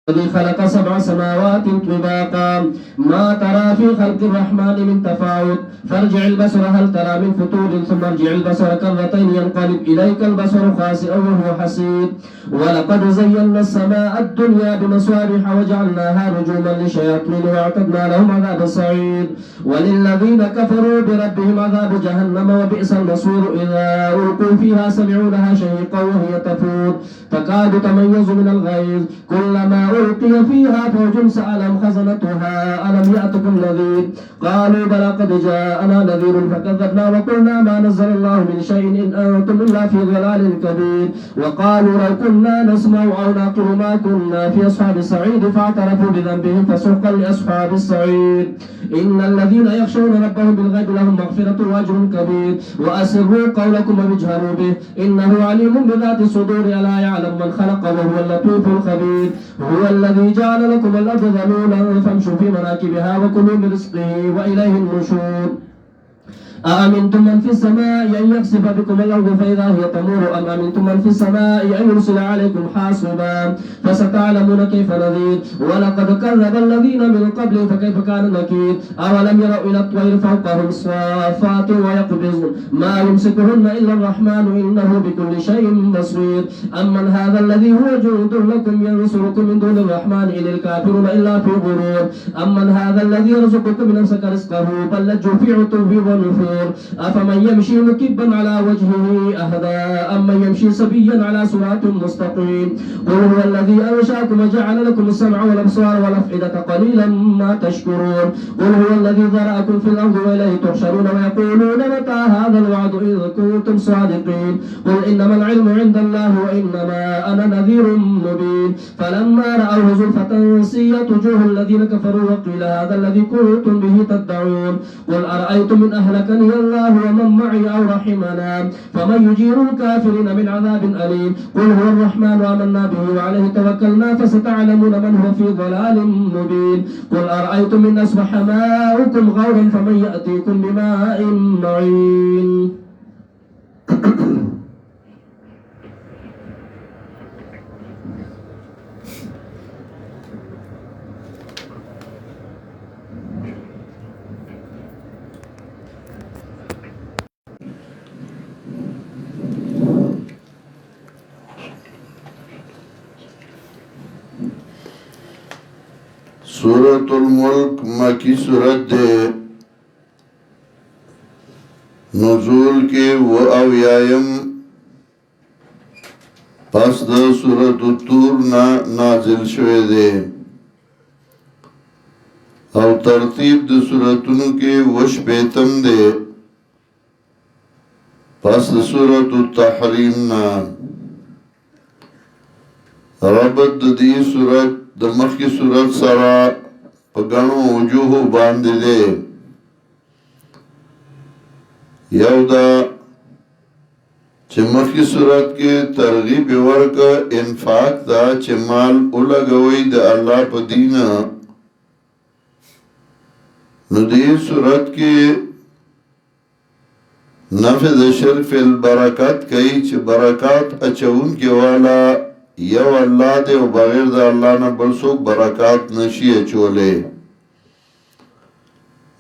الذي خلق 7 سماوات طباقا ما ترى في خلق الرحمن من تفاوت فارجع البصر هل ترى من فتور ثم ارجع البصر كرتين ينقلب إليك البصر خاسئا وهو حسير ولقد زينا السماء الدنيا بمصابيح وجعلناها رجوما للشياطين واعتدنا لهم عذاب الصعيد وللذين كفروا بربهم عذاب جهنم وبئس المصير إذا ألقوا فيها سمعوا لها شهيقا وهي تفور تكاد تميز من الغيظ كلما ألقي فيها فوج سألهم خزنتها ألم يأتكم نذير قالوا بلى قد جاءنا نذير فكذبنا وقلنا ما نزل الله من شيء إن أنتم إلا في ضلال كبير وقالوا لو كنا نسمع أو نعقل ما كنا في أصحاب السعيد فاعترفوا بذنبهم فسحقا لأصحاب السعيد إن الذين يخشون ربهم بالغيب لهم مغفرة وأجر كبير وأسروا قولكم واجهروا به إنه عليم بذات الصدور ألا يعلم من خلق وهو اللطيف الخبير هو الذي جعل لكم الأرض ذلولا فامشوا في مناكبها وكلوا من رزقه وإليه النشور أأمنتم من في السماء أن يخسف بكم الأرض فإذا هي تمور أم أمنتم من في السماء أن يرسل عليكم حاصبا فستعلمون كيف نذير ولقد كذب الذين من قبل فكيف كان نكير أولم يروا إلى الطير فوقهم صافات ويقبضن ما يمسكهن إلا الرحمن إنه بكل شيء بصير أمن هذا الذي هو جند لكم ينصركم من دون الرحمن إن الكافرون إلا في غرور أمن هذا الذي يرزقكم من أمسك رزقه بل لجوا في عتو ونفور أفمن يمشي مكبا على وجهه أهدى أمن يمشي سبيا على صراط مستقيم قل هو الذي أنشأكم وجعل لكم السمع والأبصار والأفئدة قليلا ما تشكرون قل هو الذي ذرأكم في الأرض وإليه تحشرون ويقولون متى هذا الوعد إذ كنتم صادقين قل إنما العلم عند الله وإنما أنا نذير مبين فلما رأوه زلفة سيئت وجوه الذين كفروا وقيل هذا الذي كنتم به تدعون قل أرأيتم من أهلكني الله ومن معي أو رحمنا فمن يجير الكافرين من عذاب أليم قل هو الرحمن آمنا به وعليه توكلنا فستعلمون من هو في ضلال مبين قل أرأيتم إن أصبح ماؤكم غورا فمن يأتيكم بماء معين سورة الملک مکی سورت دے نزول کے اویایم پس دا سورت الطور نازل شوے دے او ترتیب دا سورتونو کے وش بیتم دے پس دا سورت التحریم نا ربط دی سورت د مخی صورت سرا پگنو وجوه باندې دے یو دا چه مخی صورت کے ترغیب ورک انفاق دا چه مال اولگوی دا اللہ پا دین نو دی صورت کے نفذ شرف البرکات کئی چه برکات اچون کے والا یو اللہ دے و بغیر دا اللہ نا بلسوک برکات نشی چولے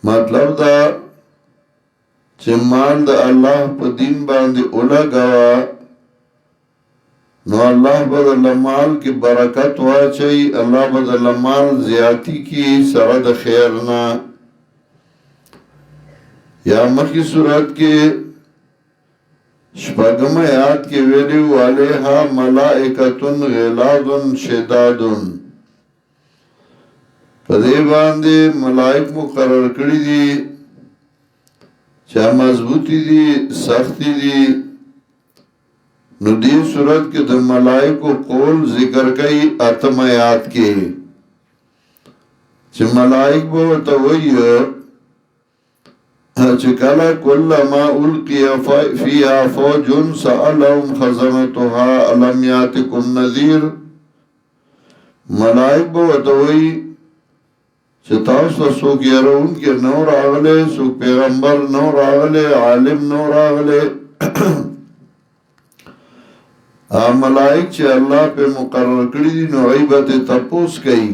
مطلب دا چه مال دا اللہ پا دین باندے اولا گوا نو اللہ بدل مال کی برکت واچئی اللہ بدل مال زیادی کی سرد خیرنا یا مخی صورت کے شپاگم آیات کے ویلیو علیہا ملائکتن غلادن شدادن پدے باندے ملائک مقرر کری دی چاہ مضبوطی دی سختی دی نو دی صورت کے در ملائک کو قول ذکر کئی اتم آیات کے چاہ ملائک بہتا وی چکلا کل ما القی فیها فوج سألهم خزنتها علم یاتکم نذیر ملائک بوتوئی چتاوستا سوک یرون کے نور آغلے سوک پیغمبر نور آغلے عالم نور آغلے ملائک چې الله په مقرر کړی دي نو غیبت تپوس کوي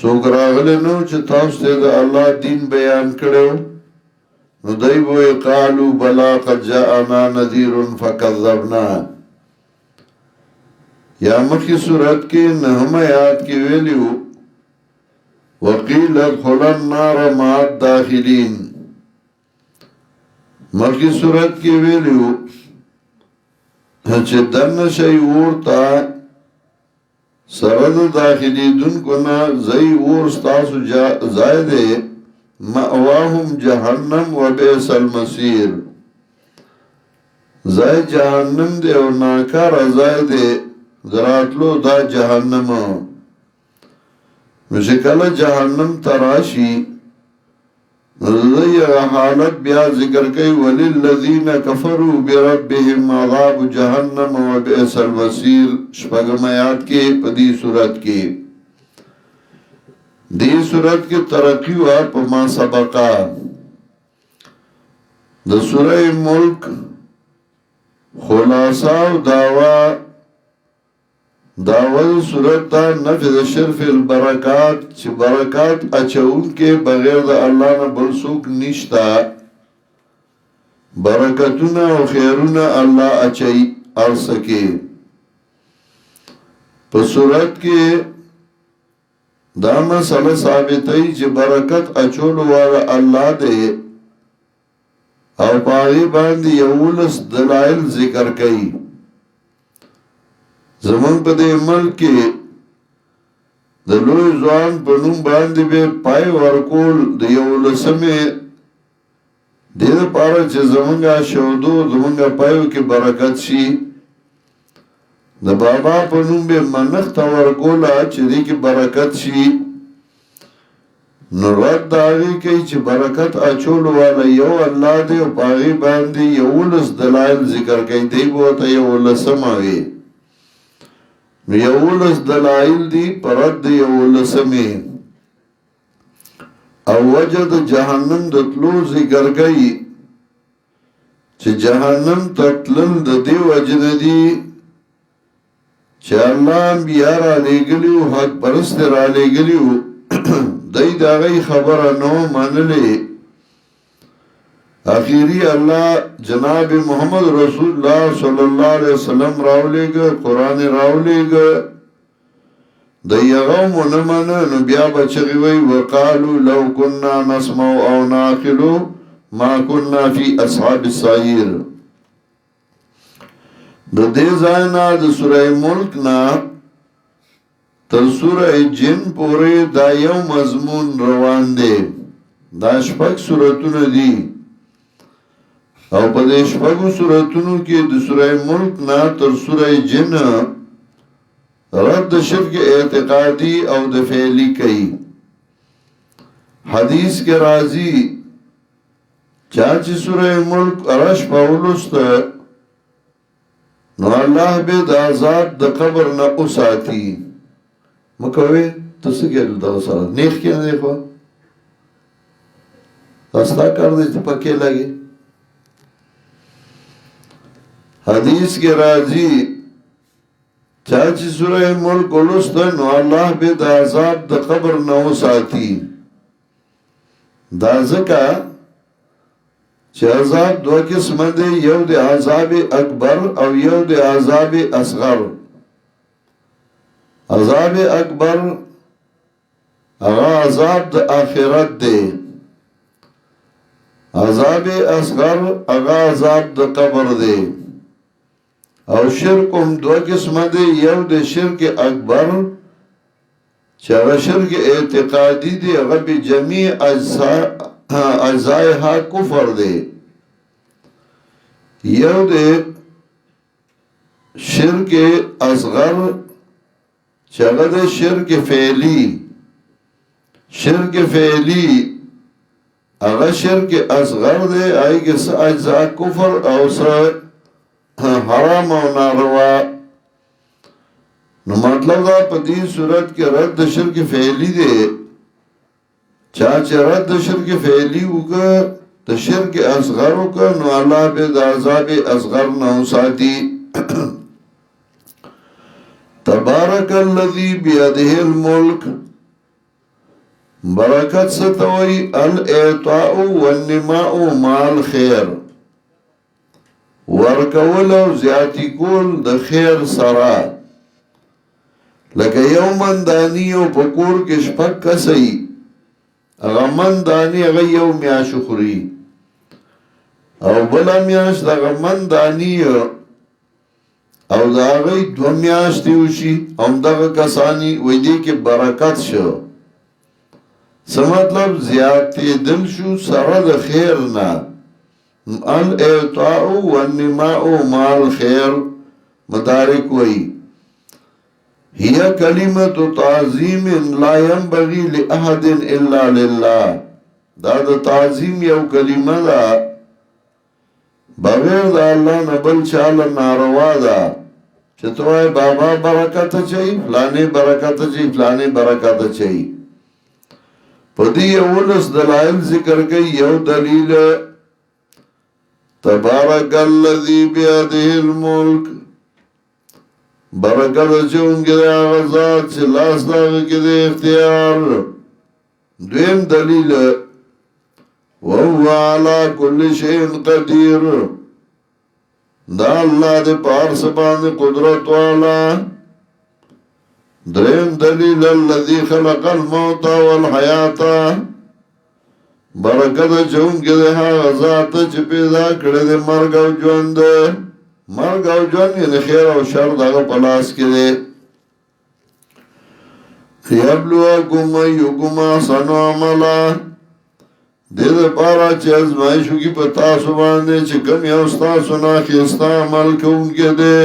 څوک راغلی نو چې تاسو ته د الله دین بیان کړو نو دوی وایي قالوا بلا قد جاءنا نذير فكذبنا یا مخی صورت کې نهم آیات کې ویلیو وقیل ادخل النار مع الداخلین مخی صورت کې ویلیو چې دن شي ورتا سرد داخلی دن کنا زی ورستاسو زائده مأواهم جهنم و بیس المصیر زای جهنم ده و ناکار زائده دراتلو دا جهنم مشکل جهنم تراشی ذی حالت بیا ذکر کئی وللذین کفروا بربهم عذاب جهنم و بئس المصیر شپږم آیات کې پدی صورت کې دی صورت کې ترقی وا په ما سبقا د سوره ملک خلاصہ او داول صورت تا نفذ شرف البرکات چې برکات اچون کې بغیر د الله نه بل څوک نشتا برکتونه او خیرونه الله اچي ارسکه په صورت کې دا مسله ثابتای چې برکت اچول والا الله دی او پای باندې یولس دلایل ذکر کړي زمون په دې ملک کې د لوی ځوان په نوم باندې به پای ورکول د یو لسمه د لپاره چې زمونږه شودو زمونږه پایو کې برکت شي د بابا په نوم به منښت ورکول چې دې کې برکت شي نو رد داوی کوي چې برکت اچول والا یو الله دې او پای باندې یو لس دلایل ذکر کوي دی بوته یو لسمه وي یولس دلائل دی پرد یولسمی او وجد جہنم دتلو ذکر گئی چه جہنم تطلل دی وجن دی چه اللہ انبیاء را لے گلیو حق پرست را لے گلیو دی دا غی خبر نو منلی آخری اللہ جناب محمد رسول اللہ صلی اللہ علیہ وسلم راولے گا قرآن راولے گا دیغو منمانا نبیا بچگی وی وقالو لو کننا نسمو او ناقلو ما کننا فی اصحاب السعیر دے زائنا دا سورہ ملک نا تر سورہ جن پورے دا یو مضمون روان دے دا شپک سورتون دی او په دې شپږو سوراتونو کې د سوره ملک نه تر سوره جن رد شرک اعتقادي او د فعلی کوي حدیث کې راځي چې سوره ملک ارش پاولوست نو الله به د عذاب د قبر نه اوساتي مکوې تاسو کې دا سره نیخ کې نه خو تاسو کار دې پکې لګي حدیث کے راضی چاچی سورہ ملک اولوستن و اللہ بے دا عذاب دا قبر نو ساتی دا ذکا چه عذاب دو قسم دے یو دے عذاب اکبر او یو دے عذاب اصغر عذاب اکبر اغا عذاب دا آخرت دے عذاب اصغر اغا عذاب دا قبر دے او شرک هم دو قسم دی یو د شرک اکبر چې هغه شرک اعتقادي دی هغه به جميع اجزائها کفر دی یو د شرک اصغر چې هغه د شرک فعلی هغه شرک اصغر دی هغه اجزاء کفر او سره حرام او ناروا نو مطلب دا په دې صورت کې رد شرک فعلی دی چې رد شرک فعلی وکړه د شرک اصغر وکړه نو الله به د عذاب اصغر نه ساتي تبارک الذی بیده الملک برکت ستوئی الاعطاء والنماء مال خیر ورکول او زیاتی کول د خیر سرا لکه یو مندانی او پکور کې شپک کسی اغا مندانی اغا یو میاشو خوری او بلا میاش دا اغا مندانی او دا اغای دو میاشتیوشی ام دا کسانی ویدی که برکت شو سمطلب زیادتی دل شو سرد خیرنا الاعطاء والنماء مال خیر مدارک وی هي کلمت تعظیم لا ينبغي لأحد الا لله دا دا تعظیم یو کلمه دا بغیر دا اللہ نبل چال ناروا دا چطوائے بابا برکت چاہی فلانے برکت چاہی فلانے برکت چاہی پدی اولس دلائل ذکر گئی یو دلیل تبارک الذی بیده الملک برکت چونکہ دے آغازات چھ لاس داغ کے دے اختیار دویم دلیل وَهُوَ عَلَى كُلِّ شَيْءٍ قَدِيرٌ دا اللہ دے پار سبان قدرت والا درین دلیل الذی خلق الموت والحیات برکت چونکہ دے آغازات چھ پیدا کردے مرگ و جوند مرگ او جون یعنی خیر او شر داغا پلاس کے دے یبلوکم ایکم احسن عملا دے دے پارا چه ازمائشو کی پتاسو باندے چه کم یوستا سنا خیستا عمل کون کے دے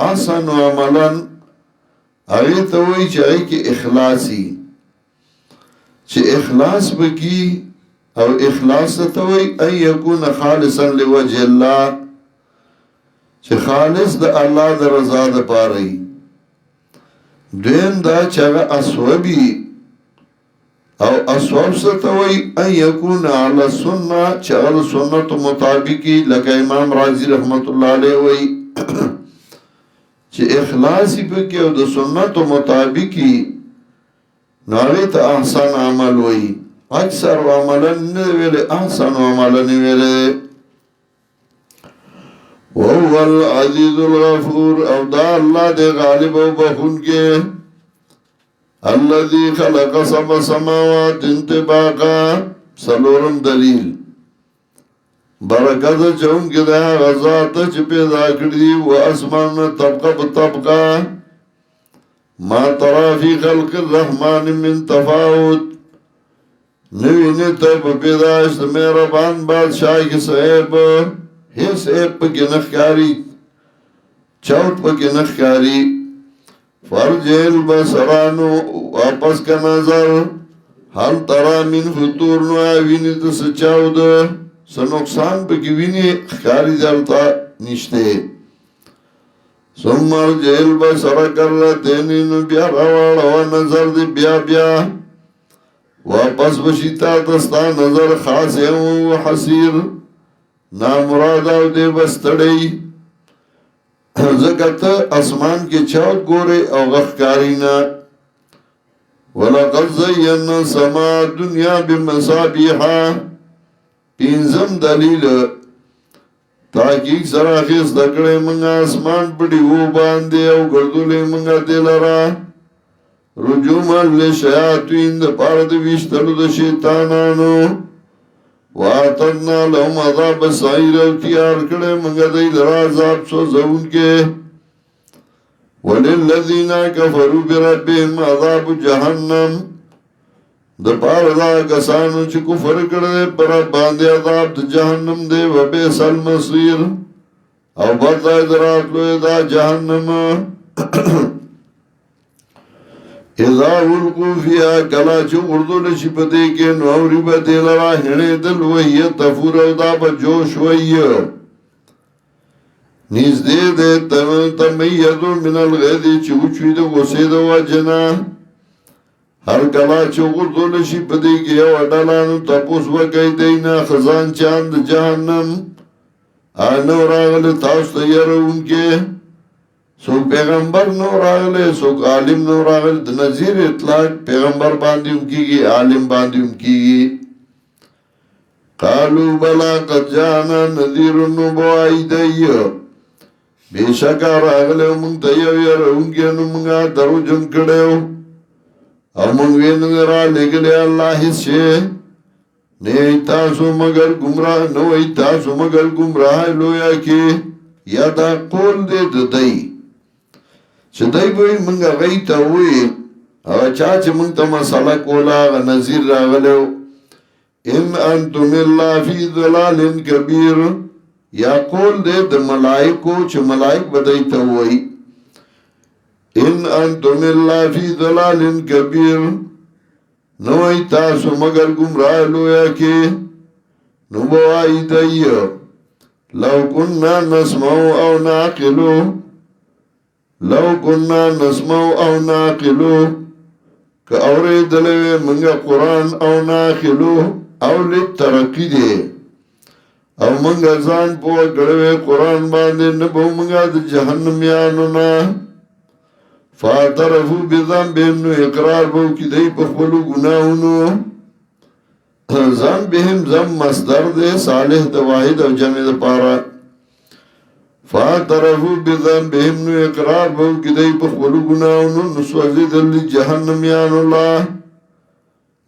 احسن عملا آگے توئی چه آئی کی اخلاصی چه اخلاص بکی او اخلاص توئی ان یکون خالصا لوجه اللہ چه خالص د الله د رضا د پاره دویم دا چې اسوبي او اسوب ستوي ان يكون على السنه چې على سنت مطابقي لکه امام رازي رحمت الله عليه وي چې اخلاص په کې او د سنت مطابقي ناوي ته احسن عمل وي اکثر عملن ویل احسن عملن ویل وَهُوَ الْعَزِيزُ الْغَفُورُ او دا اللہ دے غالب و بخون کے الَّذِي خَلَقَ سَبْعَ سَمَاوَاتٍ طِبَاقًا سلورم دلیل برکت چون کے دا غزات چھ پیدا کردی و اسمان طبقہ بطبقہ ما ترى في خلق الرحمن من تفاوت نوی تب پیداشت میرا بان بادشاہ کی صحیب هیس ایک پکی نخکاری چوت پکی نخکاری فرجل بسرانو واپس کا نظر حل ترا من فطور نو آوینی تس چاو ده سنقصان پکی وینی خکاری دلتا نشتے سمر جیل بسر کرلتینی نو بیا روار و نظر دی بیا بیا واپس بشیتا دستا نظر خاص و حسیر نامراد او دے بستڑی زکت اسمان کے چاوت گورے او غخکارینا وَلَقَدْ زَيَّنَّا سَمَا دُنْيَا بِمَصَابِيحَا پینزم دلیل تحقیق سراخیس دکڑے منگا اسمان پڑی وہ باندے او گردولے منگا دلرا رجوما لشیاطین دا پارد ویشتلو دا شیطانانو وَآتَرْنَا لَهُمْ عَذَابَ سَعِيرَ او تیار کڑے منگا دی لرا عذاب سو زون کے وَلِلَّذِينَ كَفَرُوا بِرَبِّهِمْ عَذَابُ جَهَنَّمْ دا پار دا کسانو چی کفر کردے پر باندے عذاب دا جہنم دے وَبِئْسَ الْمَصِيرُ او بردائی درات لوئے دا جہنم اذا ولقو فيها کلا چو اردو لشی پدے کے نوری با دیلرا ہنے دل وحی تفور او دا با جوش وحی نیز دے دے تمیدو من الغیدی چو چوی دو غصے دو وجنا ہر کلا چو اردو لشی پدے کے او اڈالانو تپوس وگئی دینا خزان چاند جہنم آنو راغل تاست یرون کے سوک پیغمبر نو راغلے سوک عالم نو راغلے د نظیر اطلاق پیغمبر باندې هم کیږي عالم باندې هم کیږي قالو بلا قد جانا نذیر نبوائی دی بیشکا راغلے مونگ تیو یرونگی نو مونگا درو جن کڑیو او مونگ وین را لگلے اللہ حس شے نئی تاسو مگر گمراہ نوئی تاسو مگر گمراہ لویا کی یا دا قول دے ددائی چه دای بوئی منگا غی تا ہوئی او چاچ منگ تا مسئلہ کولا غا نظیر راغلیو ان انتم اللہ فی ظلال کبیر یا قول دے دا ملائکو چه ملائک بدای تا ہوئی ان انتم اللہ فی ظلال کبیر نوئی تاسو مگر گمراہ لویا کی نبوائی دائی لو کننا نسمعو او ناقلو لو کننا نسمعو او ناقلو که اوری دلوی منگا قرآن او ناقلو او لیت ترقی دے او منگا زان پوا گڑوی قرآن باندے نبو منگا دا جہنمیانونا فاعترفو بذن بہنو اقرار بو کی دی پخبلو گناہونو زن بہم زم مصدر دے صالح دا واحد او جمع دا پارا فاعترفو بذن بہنو اقرار بو کی دی پخبلو گناہونو نسوزید اللہ جہنمیان اللہ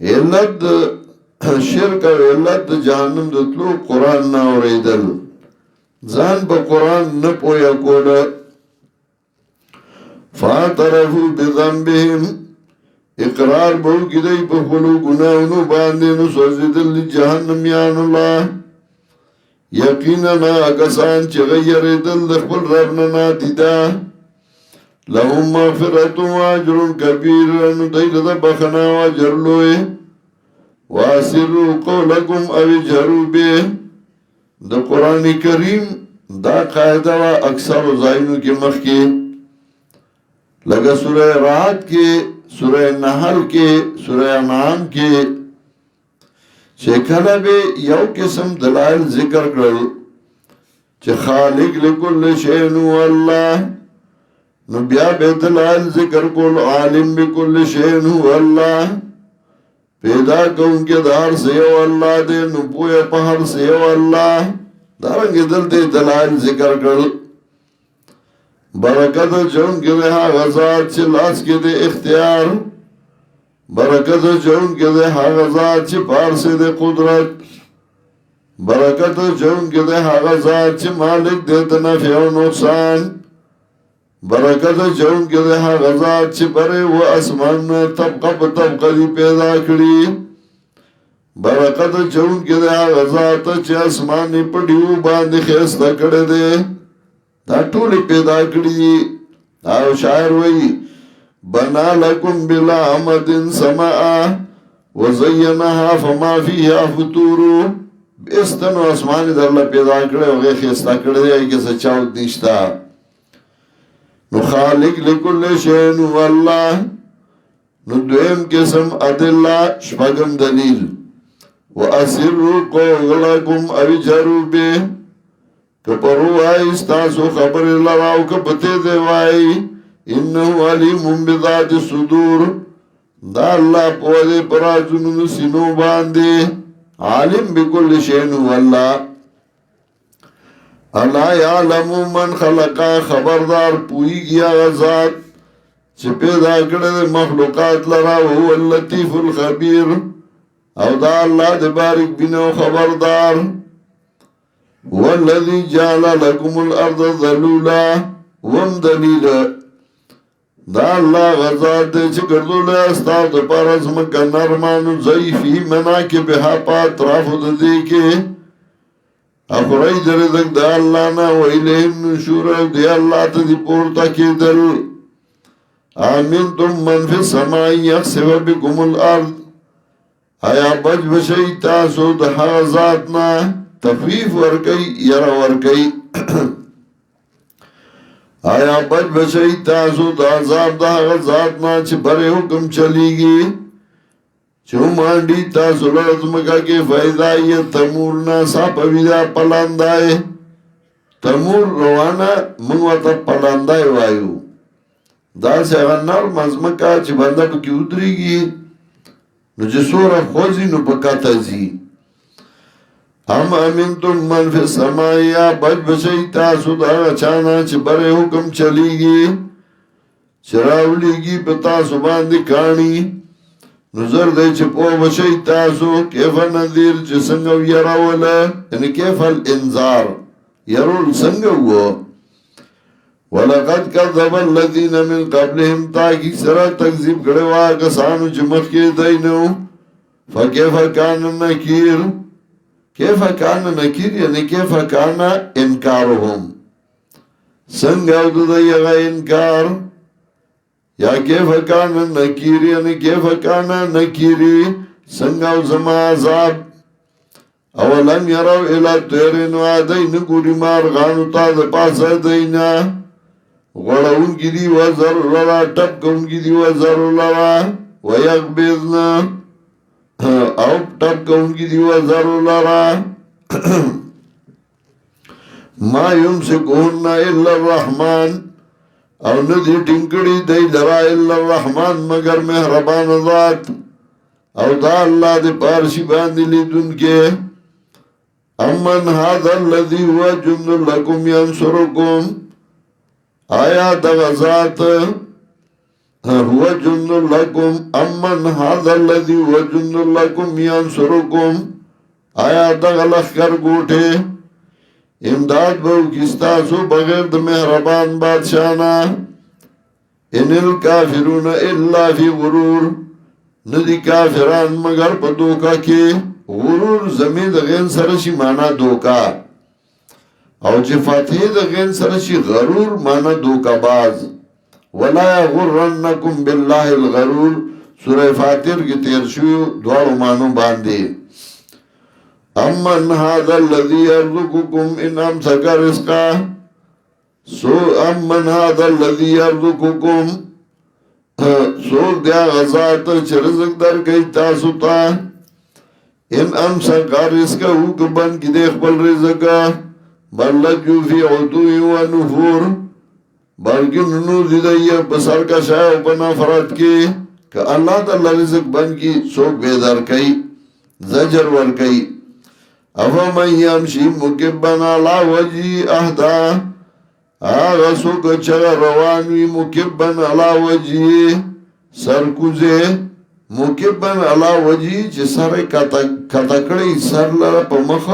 علت شرک او علت جہنم دتلو قرآن ناوریدل زن با قرآن نپویا کولا فاعترفو بذنبهم اقرار بو کی دی پخلو گناہنو باندینو سوزیدل لی جہنمیان اللہ یقیننا اکسان چه غیر دل دخبل ربننا دیدا لهم مغفرتو واجرون کبیر انو دیل دا بخنا واجر لوئے واسرو قولکم اوی جرو بے دا قرآن کریم دا قائدہ و اکثر زائنو کی مخی لگا سورہ رات کے سورہ نحل کے سورہ انعام کے چه کلا بے یو قسم دلائل ذکر کرل چه خالق لکل شینو اللہ نو بیا بے دلائل ذکر کل عالم بکل شینو اللہ پیدا کون کے دار سیو اللہ دے نو پویا پہر سیو اللہ دارنگی دل دے دلائل ذکر کرل برکت چون کے دے غزات چھ لاس کے دے اختیار برکت چون کے دے غزات چھ پار سے دے قدرت برکت چون کے دے غزات چھ مالک دے تنفع و نقصان برکت چون کے دے غزات چھ برے و اسمان طبقہ طبقہ دی پیدا کری برکت چون کے دے غزات چھ اسمانی پڑیو باندی خیستہ کڑے دے دا ټول پیدا کړی او شاعر وی بنا لکم بلا عمد سماء وزینها فما فيها فطور استنو اسمان در له پیدا کړی او غي خستا کړی دی چې څه چاو نشتا نو خالق لكل شيء والله نو دویم قسم ادله شپږم دلیل واسروا قولکم او جروا به کپرو آئی استاسو خبر لراو کپتے دے وائی انہو علیم بذات صدور دا اللہ پوزے پرازنو سنو باندے عالم بکل شینو اللہ اللہ یعلم من خلقا خبردار پوئی گیا غزات چھ پیدا کردے مخلوقات لراو هو اللطیف الخبیر او دا اللہ دے بارک بینو خبردار والذی جعل لکم الارض ذلولا وم دلیل دا اللہ غزات دے چکردو لے استاو دا پارز مکہ نرمانو ضعیفی مناکی بہا پات رافو دا دیکے اخرائی دردک دا اللہ نا و الہم نشور دی اللہ تا دی پورتا کی دل آمین تم من فی سمائی یخسو بکم الارض آیا بج بشئی تاسو دا حغزاتنا تفیف ورکی یرا ورکی آیا بچ بچئی تاسو دا عذاب دا غزات نا چھ برے حکم چلی گی چو مانڈی تاسو لرزمکا کے فیضائی تمورنا سا پویدہ پلاندائے تمور روانه موږ ورته پلاندای وایو دا څنګه نرم ازمکه چې بنده پکې ودرېږي نو چې سوره خوځي نو په کاته ځي ام امنتم من فی السماء یا بچ بچی تاسو دا چانا چې بره حکم چلیږي چې راولیږي په تاسو باندې کاڼي نظر دی چې پوه بچی تاسو کیف نذیر چې څنګه یراوله یعنی کیف الانذار يرول څنګه وو ولقد كذب الذين من قبلهم تاکي سره تکذیب کړي وا کسانو چې مخکې دینو فكيف كان نكير كيف كان نكير یعنی كيف كان انکارهم څنګه د دغه انکار یا كيف كان نكير یعنی كيف كان نكيري څنګه زما عذاب اولم يروا الى الطير وادين غوري مارغانو تا د پاسه دینا غړون کی دی وزر لرا ټپ کون کی دی وزر لرا ويقبضنا او ټپ کون کی دی وزر لرا ما يمسكون الا الرحمن او ندی ټینګړي دی لرا الا الرحمن مگر مهربان ذات او دا الله دې پارشي باندې لیدونکې امن هذا الذي هو جند لكم ينصركم آیا دغزات هو جند لكم امن هذا الذي هو جند لكم ينصركم آیا دغلخکر گوٹے امداد بو کستاسو بغیر د مهربان بادشاہنا ان الكافرون الا في غرور ندی کافران مگر په دوکا کې غرور زمین د غین سره شي معنا دوکا او چې فاتحه د غین سره شي غرور معنا دوکا باز ولا غرنکم بالله الغرور سوره فاتر کې تیر شو دوه مانو باندې امن هذا الذي يرزقكم ان امسك رزقا سو امن هذا الذي يرزقكم سو دیا غزات چې رزق درکې تاسو ته ان امسک رزق او کبن کې د خپل رزق بلجو فی عدو و نفور بلکې نو دې بسر کا شای په نفرت کې ک الله تعالی رزق بن کې څوک بیدار کوي زجر ور کوي افا من یمشي مکبن علی وجهی اهدا آغا سوک چغ روانوی مکبن علا وجهی سرکوزه مکبن علا وجهی چه سر کتکڑی سر لرا پا مخ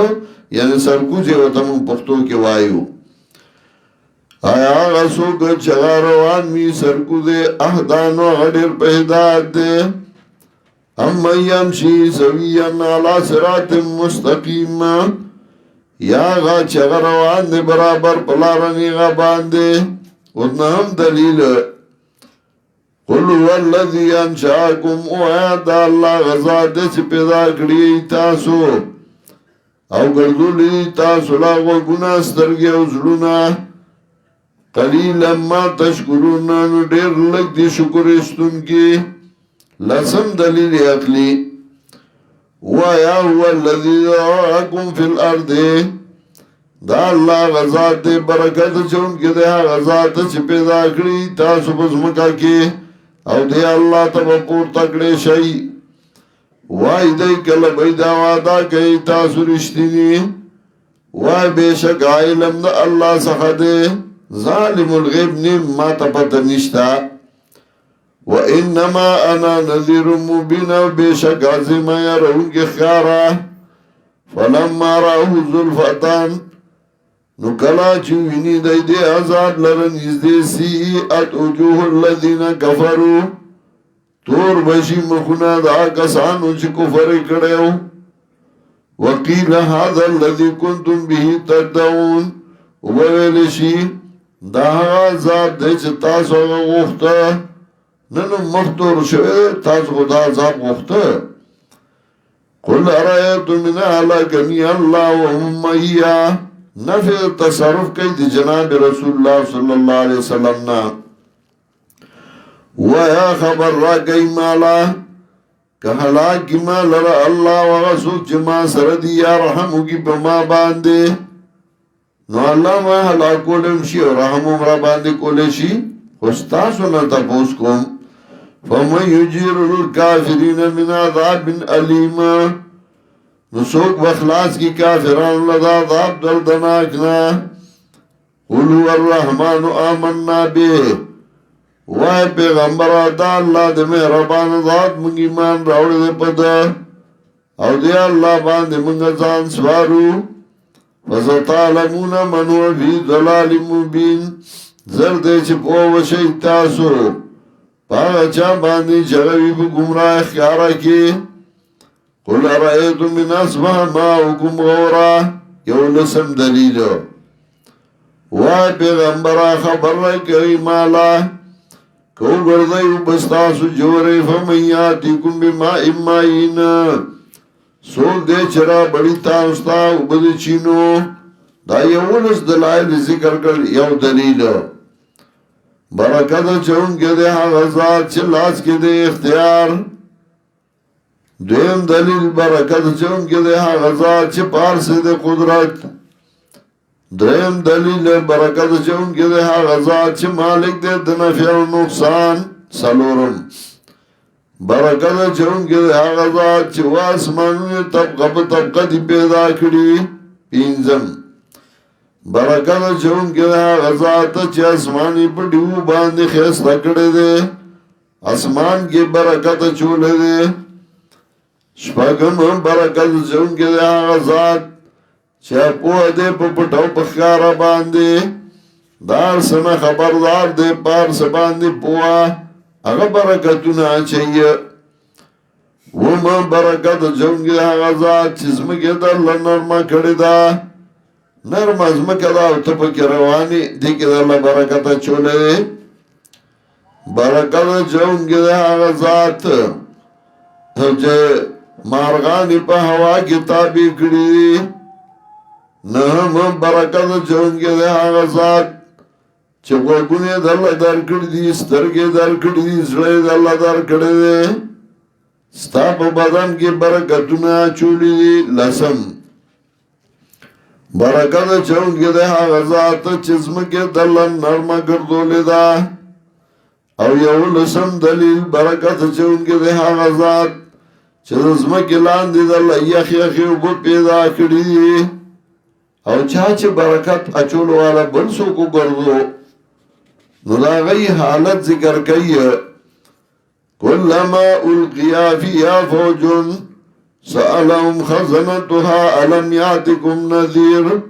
یعنی سرکوزه و تمون پختو که وایو آغا سوک چغ روانوی سرکوزه اهدانو غدر پهداد ده اما یمشی سویان علا صراط مستقیم یا غا چغ روان دے برابر پلارنی غا باندے اتنا ہم دلیل قل هو الذی انشاکم اویادا اللہ غزا دے سے پیدا کری تاسو او گردو لی تاسو لاغو گناہ سترگی او زلونا قلیل اما تشکرون نو دیر لگ دی شکر استون کی لسم دلیل اقلی وَيَا هُوَ الَّذِي ذَرَأَكُمْ فِي الْأَرْضِ دا اللہ غزات دے برکت چون کے دے غزات چھ پیدا کری تاسو پس مکا کے او دے اللہ تب پور تکڑے شئی وائی دے کل بیدا وعدا کئی تاسو رشتینی وائی بے شک علم دا اللہ سخا دے ظالم الغیب نیم ما تپتا نشتا وَإِنَّمَا أَنَا نَذِيرٌ مُبِينٌ بِشَكَ عَزِمَ يَرَوْنَ خِيَارًا فَلَمَّا رَأَوْهُ زُلْفَةً نُكَلَا چُوِنِي دَيْدِ عَذَابْ لَرَنْ إِزْدِسِيئَتْ وُجُوهُ الَّذِينَ كَفَرُوا تور بشی مخنا دا کسانو چی کفر کڑیو وَقِيلَ هَذَا الَّذِي كُنْتُمْ بِهِ تَدَّعُونَ وَوَيْلِشِ دا عذاب دے چی تاسو غوختا ننو مختور شوئے تاس خدا عذاب غفتا قل ارائیتو من احلاکنی اللہ وهم مئیا نفع تصرف کئی دی جناب رسول اللہ صلی اللہ علیہ وسلم نا ویا خبر را کئی مالا کہ حلاکی مالا را اللہ وغسوک جما سردی یا رحمو کی پما باندے نو الله ما هلاکولم شي او رحم را باندې کولې شي خستاسو نه تاسو کوم فمن يجير الكافرين من عذاب أليم نسوک بخلاص کی کافران لدا عذاب دردناکنا قلو الرحمن آمنا بے وای پیغمبر دا اللہ دے مہربان ذات منگ ایمان راوڑ دے پدا او دے اللہ باندے منگ ازان سوارو فستعلمون من هو فی ضلال مبین زردے چپو و شیطاسو پاگا چا باندی چگوی پا گمراہ اخیارا کی قل ارائیتم من اسمہ ماؤکم غورا یو لسم دلیلو وای پیغمبرہ خبر رکھوی مالا کو گردیو بستاسو جوری فمیاتیکم بما امائین سوک دے چرا بڑی تاوستا عبد چینو دا یو لس دلائل ذکر کر یو دلیلو برکت چون کے دے غزات چلاس کے دے اختیار دویم دلیل برکت چون کے دے غزات چ پار سے دے قدرت دریم دلیل برکت چون کے دے غزات چ مالک دے نفع و نقصان سلورم برکت چون کے دے غزات چ واسمان طبقہ طبقہ دی پیدا کری پینزم برکت چون کے دا غزات چی اسمانی پر ڈیو باندی خیس تکڑے دے اسمان کی برکت چولے دے شپاگم برکت چون کے دا غزات چی پوہ دے پپٹو پخکارا باندی دار سنا خبردار دے پار سباندی پوہ اگا برکتونا چاہیے ومن برکت چون کے دا غزات چیزمکی در لنرما کڑی دا نرم از مکدا او تپکی روانی دیکی در اللہ برکتا چولے دے برکتا چونگی دے آغا ذات جے مارغانی پا ہوا کتابی کری دی نهم برکتا چونگی دے آغا ذات چه وگونی در اللہ در کری دی سترگی در کری دی زلی در اللہ در کری دی ستا پا بدن کی برکتونا چولی دی لسم برکت چون کے دے غزات چزم کے دلن نرم گردولی دا او یو لسم دلیل برکت چون کے دے غزات چزم کے لاندی دل یخ یخی او پیدا کری دی او چاچ برکت اچول والا بلسو کو گردو نو دا غی حالت ذکر کئی کلما القیا فیا فوجن سألهم خزنتها ألم يأتكم نذير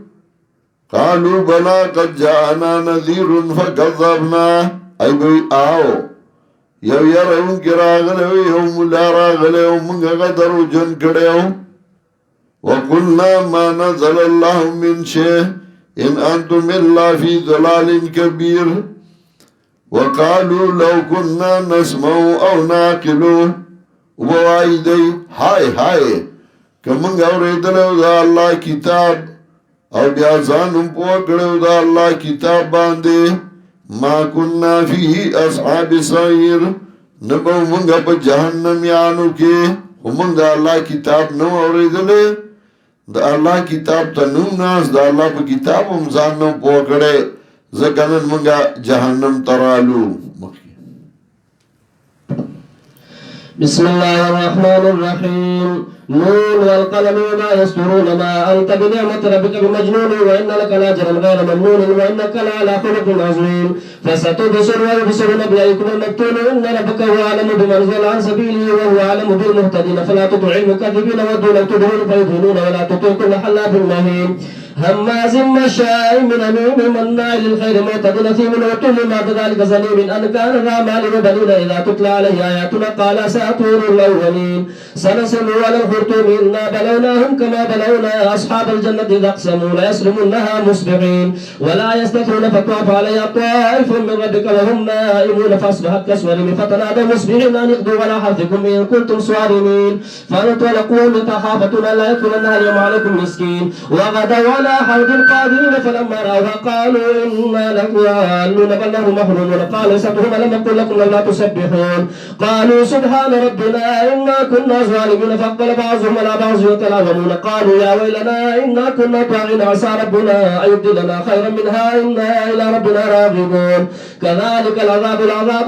قالوا بلى قد جاءنا نذير فكذبنا أي بي آو یو یرون کی راغلو یو ملا راغلو منگا غدر جن کڑیو وقلنا ما نزل الله من شيء إن أنتم إلا في ضلال كبير وقالوا لو كنا نسمع أو ناقل ووائی دی ہائے ہائے کہ منگ اوریدلو دا اللہ کتاب او بیا زانم پوکڑو دا اللہ کتاب باندے ما کننا فی اصحاب سعیر نبو منگا پا جہنم یانو کے منگ دا اللہ کتاب نو اوریدلے دا اللہ کتاب تا نو ناس دا اللہ پا کتاب ہم زانم پوکڑے زکنن منگا جہنم ترالو بسم الله الرحمن الرحيم نون والقلم وما يسطرون ما أنت بنعمة ربك بمجنون وإن لك لأجرا غير ممنون وإنك لعلى خلق عظيم فستبصر ويبصرون بأيكم المفتون إن ربك هو أعلم بمن ضل عن سبيله وهو أعلم بالمهتدين فلا تطع المكذبين ودوا لو تدهن فيدهنون ولا تطع كل حلاف مهين هماز مشاء من أمين مناع للخير معتد أثيم عتل بعد ذلك زنيم أن كان ذا مال وبنين إذا تتلى عليه آياتنا قال سأطير الأولين سنسم على الخرطوم إنا بلوناهم كما بلونا أصحاب الجنة إذا أقسموا ليصرمنها مصبحين ولا يستثنون فطاف عليها طائف من ربك وهم نائمون فأصبحت كالصريم فتنادوا مصبحين أن يغدوا على حرثكم إن كنتم صارمين فانطلقوا متخافتون لا يدخلنها اليوم عليكم مسكين وغدوا على إلى حوض القادرين فلما رأوها قالوا إنا لضالون بل نحن محرومون قال سبحهم ألم أقل لكم لولا تسبحون قالوا سبحان ربنا إنا كنا ظالمين فأقبل بعضهم على بعض يتلاومون قالوا يا ويلنا إنا كنا طاغين عسى ربنا أن يبدلنا خيرا منها إنا إلى ربنا راغبون كذلك العذاب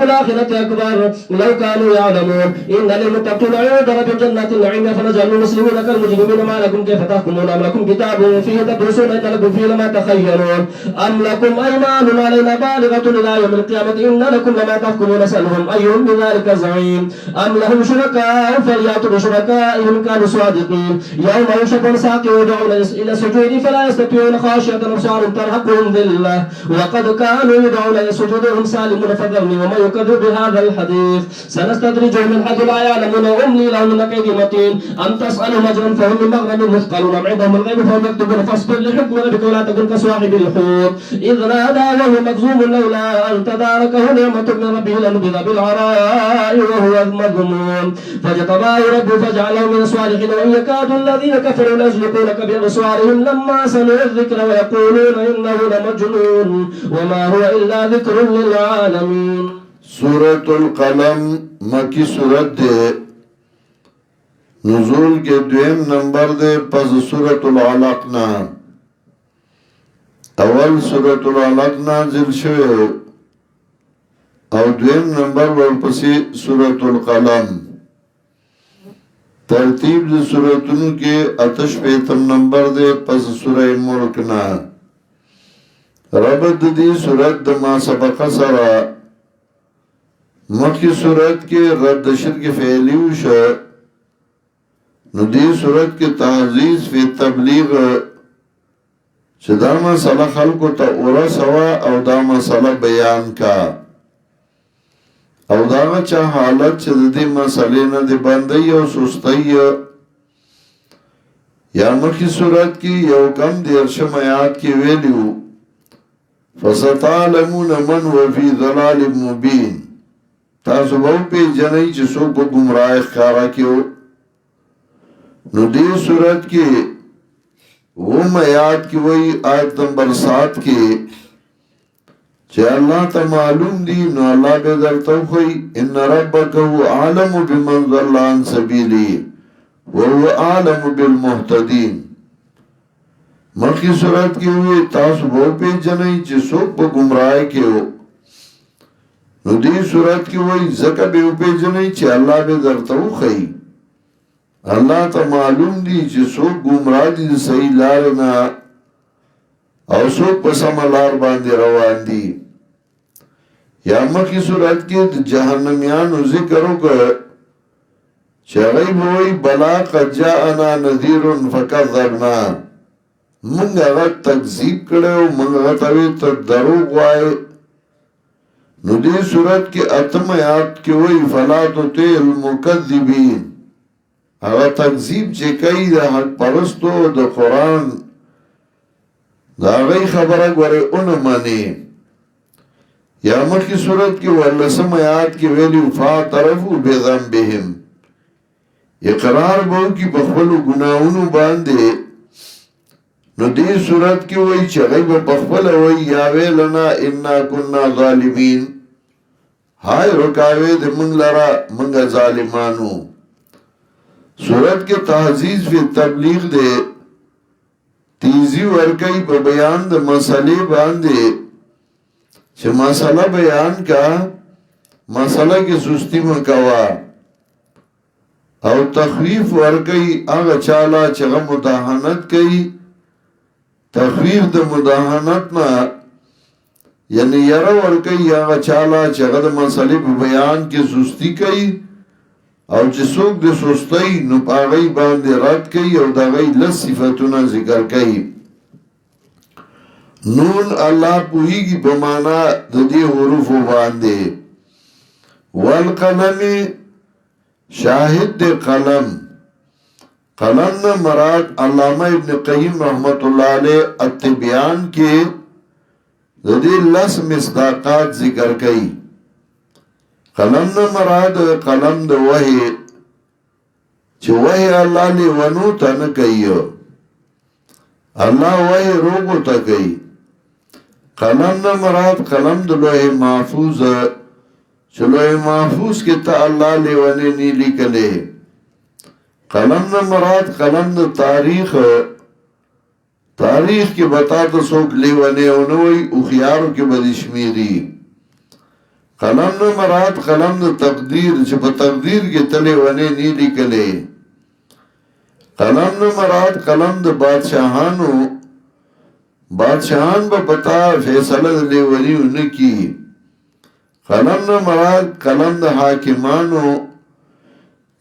الآخرة أكبر لو كانوا يعلمون إن للمتقين عند رب جنات النعيم فنجعل المسلمين كالمجرمين ما لكم كيف تحكمون أم لكم كتاب فيه تدرسون إن لكم فيه لما تخيرون أم لكم أيمان علينا بالغة إلى يوم القيامة إن لكم لما تحكمون سألهم أيهم بذلك زعيم أم لهم شركاء فليأتوا بشركائهم كانوا صادقين يوم يشق الساق يدعون إلى السجود فلا يستطيعون خاشية أبصارهم ترهقهم ذلة وقد كانوا يدعون إلى السجود وهم سالمون فذرني ومن يكذب بهذا الحديث سنستدرجهم من حيث لا يعلمون وأملي لهم من كيد متين أم تسألهم أجرا فهم من مغرم مثقلون أم عندهم الغيب فهم يكتبون فاصبر لحكم ربك ولا تكن كصاحب الحوت إذ نادى وهو مكظوم لولا أن تداركه نعمة من ربه لنبذ بالعراء وهو مذموم فاجتباه ربه فجعله من الصالحين وإن يكاد الذين كفروا ليزلقونك بأبصارهم لما سمعوا الذكر ويقولون إنه لمجنون وما هو إلا ذكر للعالمين. سورة القلم مکی سورت دے نزول کے دویم نمبر دے پس سورة العلق نا اول سورة العلق نازل شوه او دویم نمبر ورپسی سورة القلم ترتیب دے سورتونو کے اتش پیتم نمبر دے پس سورة ملک نا ربط دی سورت ما سبق سرا مکی صورت کے رد شرک فعلیو شا نو دی صورت کے تعزیز فی تبلیغ چه دا مسئلہ خلقو تا اورا سوا او دا مسئلہ بیان کا او دا چا حالت چه دی مسئلے نا دی بندی او سستی یا مکی صورت کی یو کم دیرشم آیات کی ویلیو فستعلمون من وفی ضلال مبین تاسو باو پی جنئی چه سو کو گمراہ خارا کیو نو دی صورت کی وم آیات کی وی آیت نمبر 7 کی چه اللہ تا معلوم دی نو اللہ بے در توخی ان ربکو عالم بمن ضل عن سبیلی وهو عالم بالمحتدین مخی صورت کی وی تاسو باو پی جنئی چه سو کو گمراہ کیو نو دی صورت کی وی زکا بے اوپے جنئی چه اللہ بے در توخی اللہ تا معلوم دی چه سوک گمراہ دی صحیح لارنا او سوک پسم لار باندی روان دی یا مکی صورت کی جہنمیانو ذکرو که چه غیب ہوئی بلا قد جاءنا نذیر فکذبنا منگا غد تکذیب کرے و منگا غد تک دروغ وائے نو دی صورت کی اتم آیات کی وی فلا تطیع المکذبین اگر تکذیب چه کئی دا حق پرستو دا قرآن دا غی خبرک وری ان منی یا مخی صورت کی واللسم آیات کی ویلی فاعترفوا بذنبهم اقرار بہو کی بخبلو گناہونو باندے نو دی صورت کی وی چغی بخبل وی یا ویلنا انا کننا ظالمین ہائے رکاوے دے منگ لرا منگا ظالمانو صورت کے تحزیز فی تبلیغ دے تیزی ورکی پا بیان دے مسئلے باندے چھ مسئلہ بیان کا مسئلہ کی سستی مکوا او تخویف ورکی آغا چالا چغا مداحنت کئی تخویف دا مداحنت نا یعنی یرا ورکی آغا چالا چغا دا مسئلے پا بیان کی سستی کئی او چې څوک د سستی نو پاغی باندې رد کئی او دا غی لس صفتونا ذکر کئی نون اللہ پوہیگی بمانا دی حروفو باندے والقلم شاہد دے قلم قلم نا مراد علامہ ابن قیم رحمت اللہ علیہ التبیان کے دی لس مصداقات ذکر کئی قلم نا مراد قلم دا وحی چه وحی اللہ لی ونو تا نکیو الله وای روغو تا گئی قلم نه مراد قلم د لوح محفوظ چې لوح محفوظ کې ته الله لیونه نی لیکلې قلم نه مراد قلم د تاریخ کې بتا ته څوک لیونه او نوې او خيارو کې بدشمیري قلم نه مراد قلم د تقدیر چې په تقدیر کې ته لیونه نی لیکلې قلم نه مراد قلم د بادشاہان با پتا فیصله لیونی انکی قلم نه مراد قلم د حاکمانو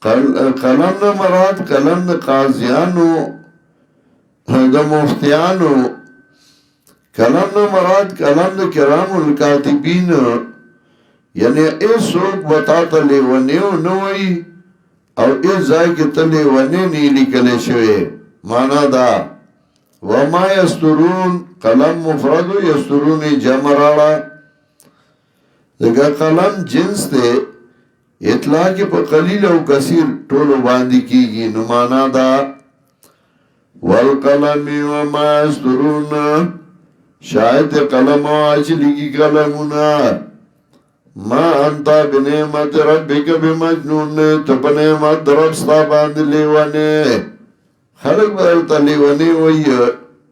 قلم نه مراد قلم د قاضیانو د مفتیانو قلم نه مراد قلم د کرام الکاتبین یعنی ایسوک بتا تا لیونیو نوئی او ایس ځای کې ته لیونی نی لیکلی شوی مانا دا وما یسترون قلم مفرد یسترون جمع راڑا دگا قلم جنس تے اطلاق پا قلیل او کثیر ټولو باندې کیږي نو معنا دا والقلم وما یسترون شاید قلم آج لگی قلمونا ما انتا بنعمت ربک بمجنون تپا نعمت ربستا باند لیوانے خلق بدلتا لیوانے وی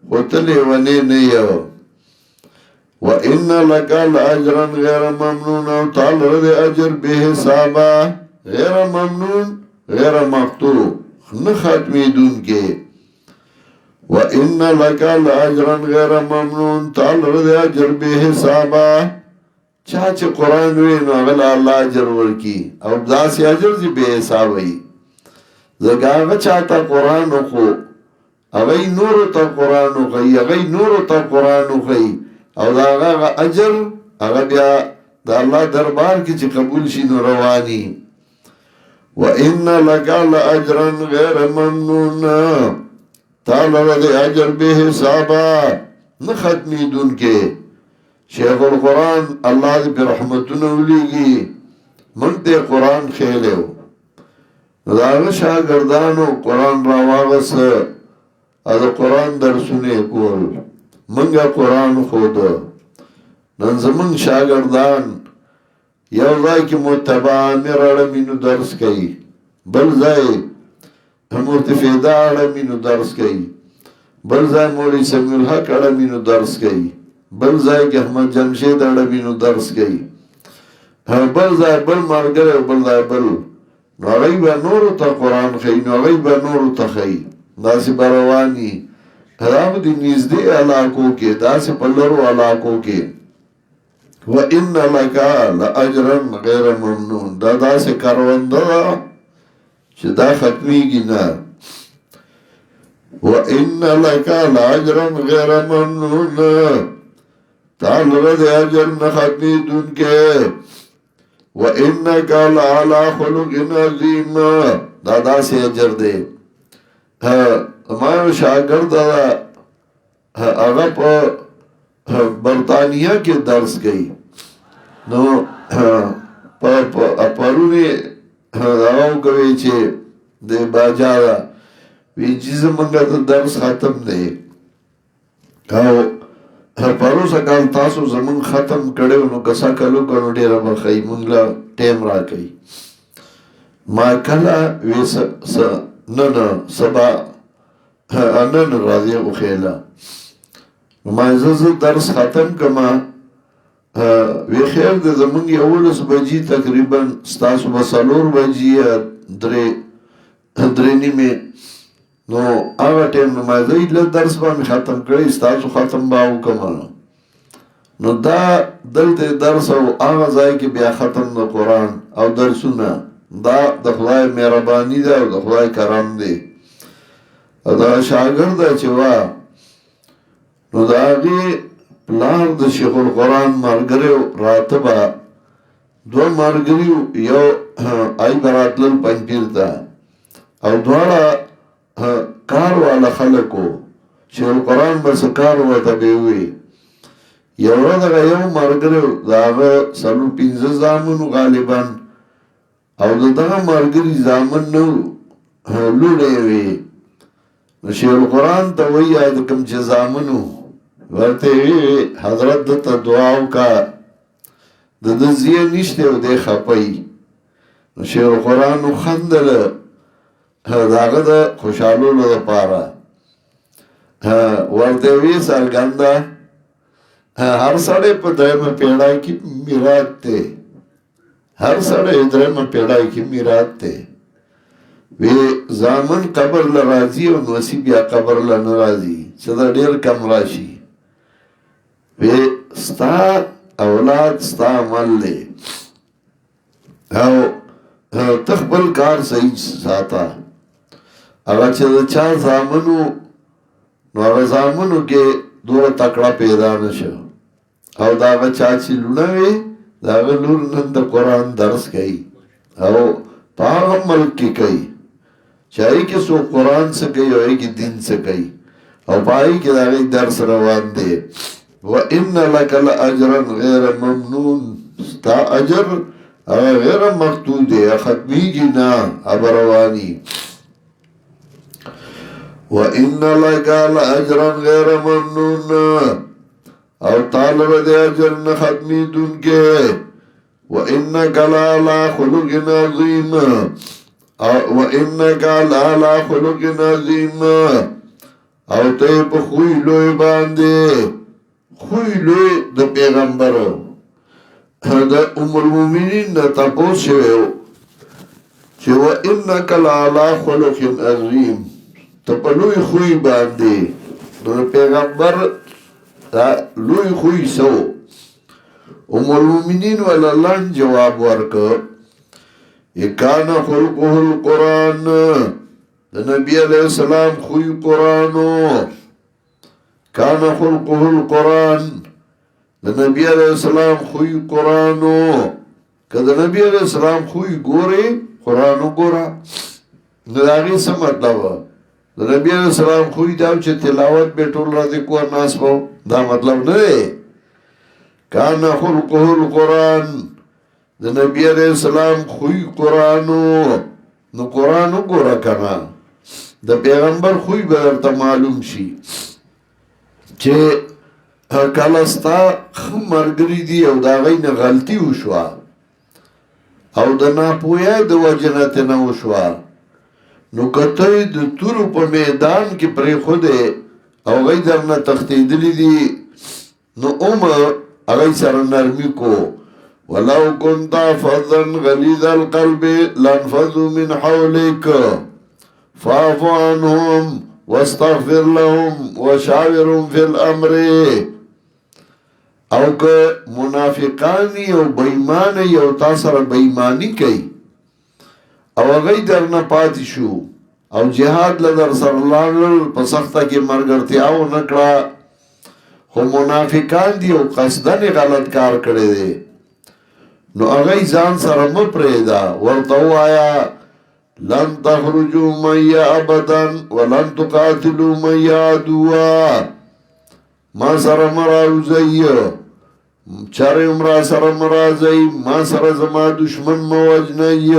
خود لیوانے نیو وَإِنَّ لَكَ لَأَجْرًا غَيْرَ مَمْنُونَ او تعال رد اجر بے حسابا غیر ممنون غیر مقتو نختمی دون کے وَإِنَّ لَكَ لَأَجْرًا غَيْرَ مَمْنُونَ تعال رد اجر بے حسابا چاچ قرآن وین اغلا اللہ اجر ورکی او دا سی اجر زی بے حسابی زگاغا چاہتا قرآن خو اغی نورو تا قرآن خی اغی نورو تا قرآن خی او دا اغا اجر اغا بیا دا اللہ دربار کی چی قبول شی نو روانی وَإِنَّ لَكَ لَأَجْرًا غَيْرَ مَمْنُونَ تعالی رضی اجر بے حسابا نختمی دن کے شیخ القرآن اللہ دی پر رحمتون اولیگی منتے قرآن خیلیو داغ شاگردانو قرآن راواغس از قرآن درسونے کول منگا قرآن خود ننزمن شاگردان یو ځای کی متبع امیر اڑمینو درس کئی بل ځای مرتفیدہ اڑمینو درس کئی بل ځای مولی سمیع الحق اڑمینو درس کئی بل ځای کی احمد جمشید اڑمینو درس کئی بل ځای بل مرگر بل ځای بل نو اغیی با نورو تا قرآن خی نو اغیی با نورو تا خی داسی بروانی حرام دی نیزدی علاقوں کے داسی پلرو علاقوں کے وَإِنَّ لَكَ لَأَجْرًا غَيْرَ مَمْنُونَ دا سے کروندہ چھ دا ختمی گی نا وَإِنَّ لَكَ لَأَجْرًا غَيْرَ مَمْنُونَ تعال رد اجر نختمی دن کے وَإِنَّكَ لَعَلَى خُلُقٍ عَظِيمٍ دا سے اجر دے ہمارے شاگرد اغا پا برطانیہ کے درس گئی نو پرونی اغاو کوئی چھے دے باجارا وی چیز منگا تا درس ختم دے پرو سکال تاسو زمان ختم کڑے نو کسا کلو کنو دیرا بخی منگلا ٹیم را کئی ما کلا وی سبا انن راضی او خیلا ما عزیز درس ختم کما وی خیر ده زمانگی اولس بجی تقریبا ستاسو بسالور بجی درینی میں نو آغا ٹیم نو ما عزیز درس با می ختم کری ستاسو ختم باو کما نو دا دلتے درس او آغا زائی که بیا ختم دا قرآن او درسونا دا دخلای مہربانی دا او دخلای کرام دے دا شاگرد چوا نو دا آگی پلار دا شیخ القرآن مرگریو راتبا دو مرگریو یو آئی براتلل پنپیر دا او دوارا کار والا خلقو شیخ القرآن بس کار والا بیوی یو را دا یو مرگریو دا آگا سلو 15 زامنو غالباً او دا مرگری زامن نو لوڑے وی شیخ القرآن ته وی د کوم چې زامنو ورته حضرت ته دعا وکړه د زیه نشته او د خپي شیخ القرآن خندل داغه د خوشالو لپاره ورته وی سرګنده هر سړی په دایمه پیړای کې میراث ته هر سړی دایمه پیړای کې میراث ته وی زامن قبر لرازی او نصیب یا قبر لنرازی چې دا ډیر کم راشي وی ستا اولاد ستا عمل دی او تخبل کار صحیح ساته هغه چې چا زامنو نو هغه زامنو کې دوه تکړه پیدا نشو او دا هغه چا چې لونه وي دا هغه لور نن د قرآن درس کوي او په هغه ملک کې کوي چاہی که سو قرآن سے کئی او ایک دین سے کئی او پائی که دا غی درس روان دے وَإِنَّ لَكَ لَأَجْرًا غیر ممنون ستا اجر غیر مقتول دے ختمی کی نا ابروانی وَإِنَّ لَكَ لَأَجْرًا غیر ممنون او طالب دے اجر نا ختمی دن کے وَإِنَّكَ لَعَلَى خُلُقٍ عَظِيمٍ وَإِنَّكَ لَعَلَى خُلُقٍ عَظِيمٍ او ته په خوی لوی باندې خوی لوی د پیغمبر د ام المؤمنین د تاسو شوو چې وَإِنَّكَ لَعَلَى خُلُقٍ عَظِيمٍ ته په لوی خوی باندې د پیغمبر دا لوی خوی سو ام المؤمنین ولله جواب ورکړ کان خلقه القرآن د نبی علیہ السلام خوی قرآنو کان خلقه القرآن د نبی علیہ السلام خوی قرآنو که د نبی علیہ السلام خوی گوری قرآنو گورا نداغی سا مطلب د نبی علیہ السلام خوی داو چه تلاوت بیٹول را دکو ناس پاو دا مطلب نده کان خلقه القرآن د نبی علیہ السلام خوی قرآنو نو قرآنو گورا کنا د پیغمبر خوی برتا معلوم شي چه کلستا مرگری دی او دا غین غلطی وشوا او د ناپویا د وجنت نه وشوا نو کته د تورو په میدان کې پرې خوده او غي درنه تختیدلی دی نو هغه سره نرمی کو ولو كنت فظا غليظ القلب لانفضوا من حولك فاعف عنهم واستغفر لهم وشاورهم في الامر او که منافقانی او بېمانه یو تاسو سره بېمانی کوي او هغه درنه پاتې شو او جهاد لدر سره لاړل په سخته کې مرګرتیا و نکړه خو منافقان دي او قصدن غلط کار کړی دی نو هغه ځان سره م پرېدا ورته وایا لن تخرجوا معي ابدا ولن تقاتلوا معي عدوا ما سره مرازي چاره عمر سره مرازي ما سره زما دشمن موجني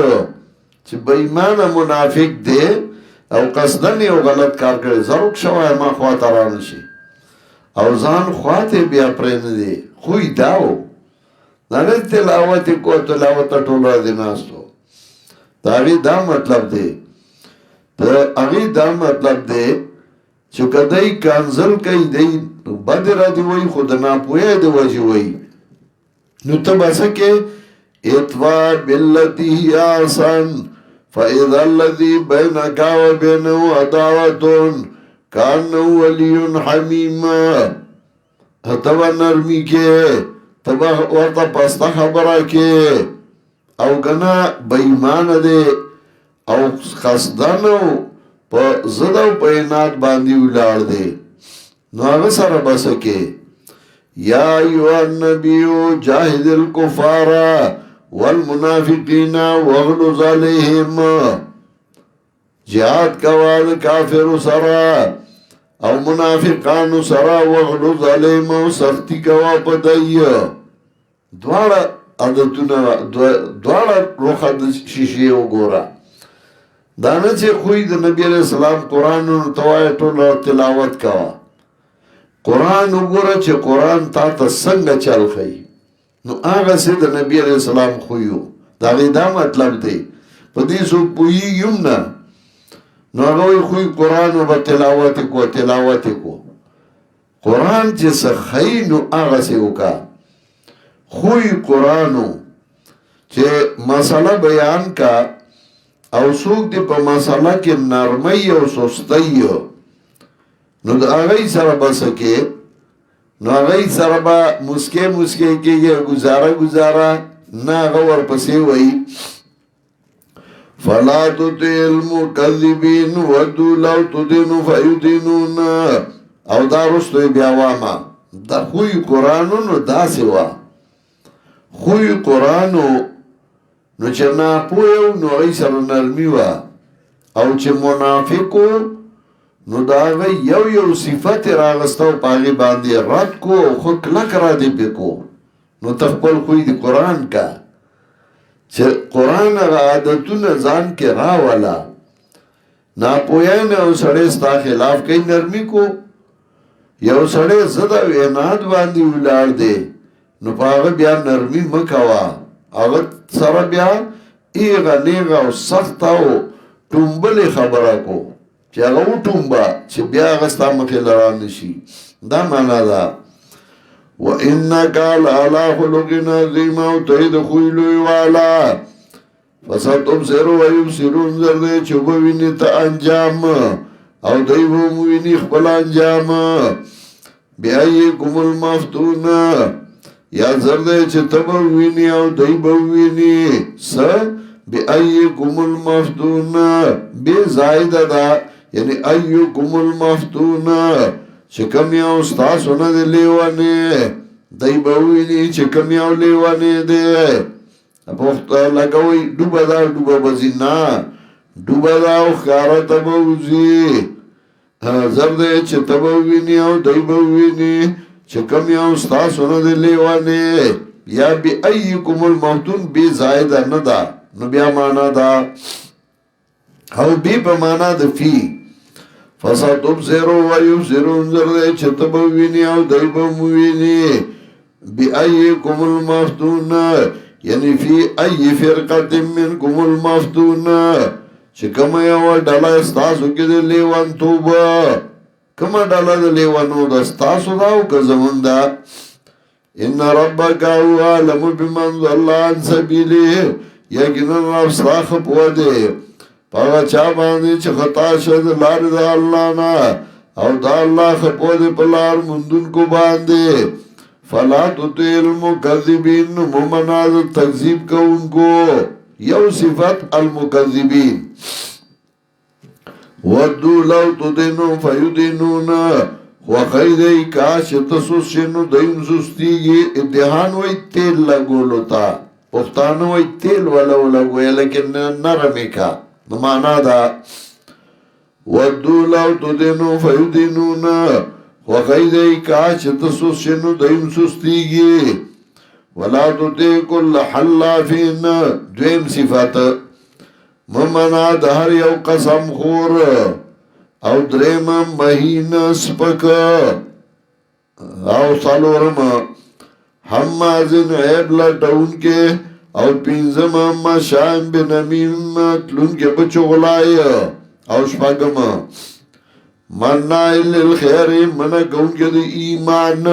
چې بېمانه منافق دی او قصدن یو غلط کار کوي زروک شوای ما خواته رانه شي او ځان خواته بیا پرې نه دی خوې داو نه تلاوت کو تلاوت ټول را دي ناستو دا مطلب دی هغه دا مطلب دی چې کدی کانزل کوي دی بدر دی وای خود نه پوهه دی وځي وای نو ته بسکه اتوا بالذي احسن فاذا الذي بينك وبينه عداوه كانه ولي حميم هتوا نرمي کې تبا ورته پستا خبره کې او کنا بېمانه دی او خصدانو په زده او په انات باندې ولاړ دی نو هغه سره بس کې یا ایها النبی جاهد الكفار والمنافقین واغلظ علیهم جهاد کوال کافر سره او منافقان سره واغلظ علیهم سختی کوا پدایه دواړه عادتونه دواړه روخه د شیشې وګوره دانه چې خوی د نبی علیہ السلام قرآن نو توای ټول تلاوت کوا قرآن وګوره چې قرآن تا ته څنګه چل خي نو هغه سي د نبی علیہ السلام خویو دا دا مطلب دی په دې سو پویږم نه نو هغه خوی قرآن او تلاوت کو قرآن چې څه خي نو هغه سي وکا خوی قرآنو چې مسله بیان کا او څوک دی په مسله کې نرمۍ او سستۍ نو د هغه سره بسکه نو هغه سره به مسکه کېږي گزاره نه هغه ورپسې وایي فلا تطع المكذبين ودوا لو تدهنوا فيدهنون او دا رستو بیا واما دا خوی قرآنو نو داسې وا خوی قرآنو نو چې ناپوهو نو هغې سره نرمي وه او چې منافقو نو د هغه یو صفت یې راغسته او په هغې باندې رد کو او خو کلک ردې پې کو نو ته خپل خوی د قرآن کا چې قرآن هغه عادتونه ځان کې راوله ناپوهیان او سړی ستا خلاف کوي نرمي کو یو سړی ضد او عناد باندې ولاړ دی نو په هغه بیا نرمي مه کوه هغه سره بیا ایغه نیغه او سخت او ټومبلې خبره کو چې هغه وټومبه چې بیا هغه ستا مخې لران نشي دا معنا ده وانک لعلی خلق عظیم او ته د خوی لوی والا فستبصر ویبصرون زر دی چې وویني ته انجام او دوی به وویني خپل انجام بیایکم المفتون یا زر دی چې ته به وویني او دوی به وویني څه بیایکم المفتون بی زائده ده یعنی ایکم المفتون چې کوم یو ستاسو نه دی لیونی دی به وویني چې کوم یو لیونی دی پوښتنه لګوي ډوبه به ځي نه ډوبه ده او ښکاره ته به وځي زر دی چې ته به وویني او دی به وویني چې کوم یو ستاسو نه دی لیونی یا بیایکم المفتون بی زائده نه ده نو بیا معنا ده او بی په معنا د فی فستبصروا ویبصرون زر دی چې ته به وویني او دی به وویني بیایکم المفتون یعنی فی ای فرقت منکم المفتون چې کوم یو ډله ستاسو کې د لیوان توبه کوم ډله د لیوانو د ستاسو دا او که زمونږ ده ان ربک هو اعلم بمن ضل عن سبیله یقینا رب ستا ښه پوه دی په هغه چا باندې چې خطا شوی د لارې د الله نه او دا الله ښه پوه دی په لار موندونکو باندې فلا تطع المكذبين ممنا تکذیب کوونکو یو صفت المكذبين ودو لو تدهنوا فيدهنون وخیر کاش تسوس شنو دیم سستیږي امتحان وای تیل لګولو تا پښتانه وای تیل ولا لګوي لیکن نرمه کا معنا دا ودو لو تدهنوا فيدهنون وخیر کاش تسوس شنو دیم سستیږي ولا تطع كل حلافين دویم صفات ممنا د هر یو قسم خور او دریم مهین سپک او سالورم حمازن عیب لٹون کے او پینزم مشایم بنمیم تلون کے بچو غلائی او شپاگم منائی للخیر منکون کے دی ایمان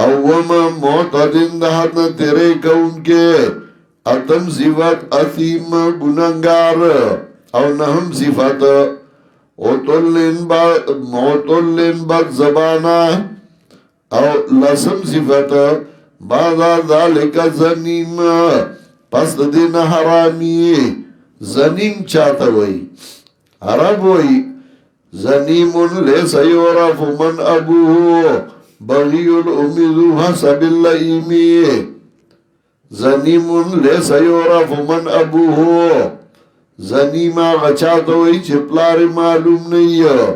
او وما معتدن دہتنا تیرے کون کے اتم صفت اثیم گننگار او نهم صفت معتلن بد زبانا او لسم صفت بعد ذالک زنیم پس دین حرامی زنیم چاہتا وئی عرب وئی زنیم لیس یورف من ابوه بغی الامیدو حسب اللئیمی زنیم لیس یورف من ابوه زنیم آغا چاہتا ہوئی چھ پلار معلوم نہیں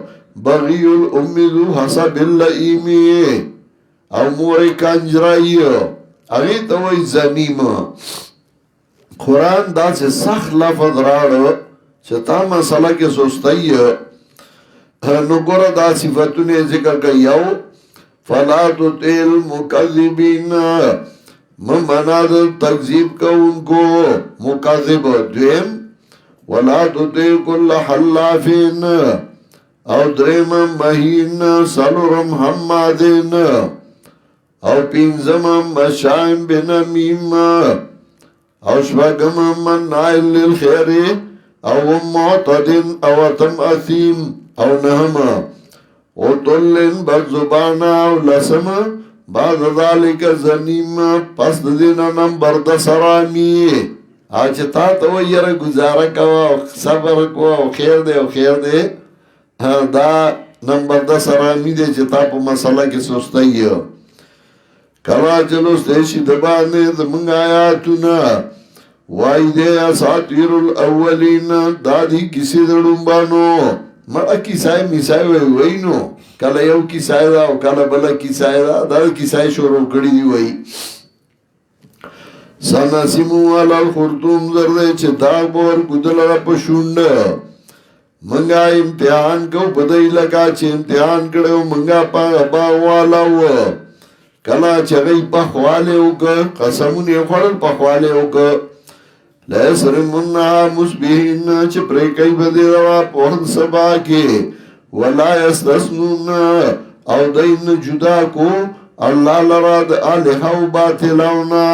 بغی الامیدو حسب اللئیمی او موری کنجرائی اگی تا ہوئی زنیم قرآن دا سے سخ لفظ راڑو چتا مسئلہ کې سستی نو ګوره دا صفتونه ذکر کوي یو فلا تطع المکذبین ممنا د تکذیب کوونکو مکذب دویم ولا تطع كل حلاف او دریم مهین سلورم حمادین او پینزم مشایم بنمیم او شپگم منائل للخیر او معتدن او تم اثیم او نهم او طلن بزبانا او لسم بعد ذالک زنیم پس دینا نمبر دسرامی آج تا تو یر گزارا کوا صبر کوا خیر دے دا نمبر دسرامی دے چتا پا مسئلہ کی سستی کلا چلو ستیشی دبانے دمنگ آیاتونا وائی دے اساطیر الاولین دادی کسی دڑنبانو مرا کسائی مسائی وی نو کلا یو کسائی دا او کلا بلا کسائی دا دا کسائی شروع کری دی وی سناسیمو علا الخرطوم زردے چه داغ بور گدل را پشوند منگا امتحان کو بدئی لگا چه امتحان کڑو منگا پا باوالاو کلا چغی پخواله اوکا قسمونی خوڑل پخواله اوکا لیسرمونها مصبحین چه پریکی بدی روا پوہن سبا کے ولا یستسنون او دین جدا کو اللہ لراد آلہو باطلاونا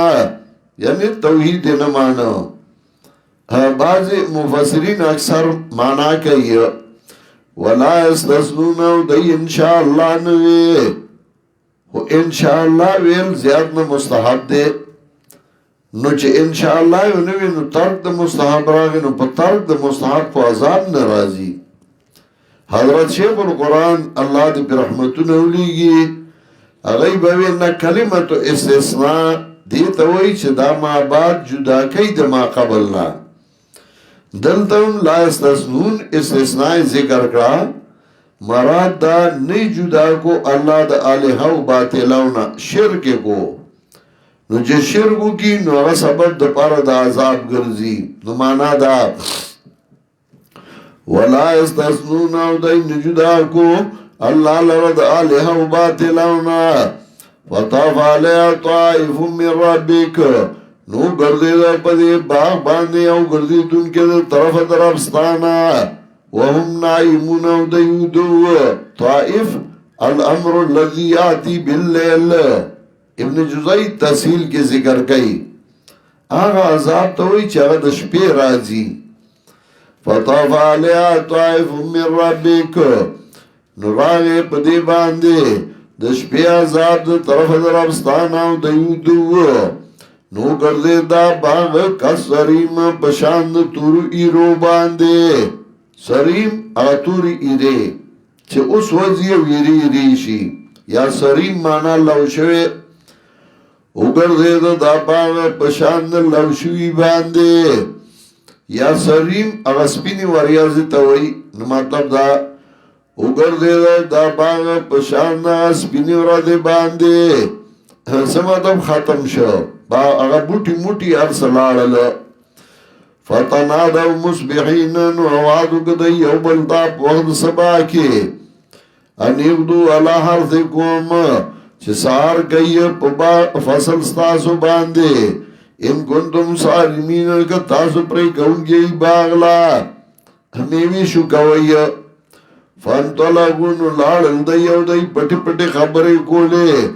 یعنی توحید نمانا بعض مفسرین اکثر مانا کئی ولا یستسنون او دی انشاءاللہ نوے انشاءاللہ ویل زیاد نا مستحب دے نو چه انشاءاللہ نوی نو ترک دا مستحب راگی نو پا ترک دا مستحب پا عذاب نرازی حضرت شیخ القرآن اللہ دی پر رحمتو نولیگی اغیی باوی نا کلمتو استثناء دیتا وی چه دا ما بعد جدا کئی دا ما قبلنا دلتاون لا استثنون استثناء ذکر کرا مراد دا نئی جدا کو اللہ دا آلہو باطلاونا شرک کو نو چه شرکو کی نو اغا سبب دا پارا دا عذاب گرزی نو مانا دا ولا استثنون او دا نجدا کو اللہ لرد آلہو باطلاونا فطاف علیہ طائف من ربک نو گردی دا پدی باغ باندی او گردی دن کے دا طرف درفستانا وهم نائمون او دیودو طائف الامر الذي آتی باللیل ابن جزائی تحصیل کے ذکر کئی آغا عذاب توئی چاگا دشپی رازی فطاف علیہ طائف من ربک نراغ پدی باندے دشپی عذاب دا طرف درفستانا او دیودو نو گردے دا باغ کس سریم بشاند تورو ایرو باندے سریم آتوری ایرے چه اس وزی ویری ریشی یا سریم مانا لوشوے اگر دے دا باغ پشاند لوشوی باندے یا سریم اغسپینی وریازی تاوئی نمطلب دا اگر دے دا باغ پشاند سپینی ورادے باندے سمطلب ختم شو با اغا بوٹی موٹی ارسلال فتنادو مصبحین نوادو کدی یو بلتا پوہد سبا کے انیقدو علا حرثکوم چه سار کئی پبا فصل ستاسو باندے ان کنتم سالمین که تاسو پری کونگی باغلا میوی شو کوئی فانتولگون لارل دیو دی پٹی پٹی خبری کولے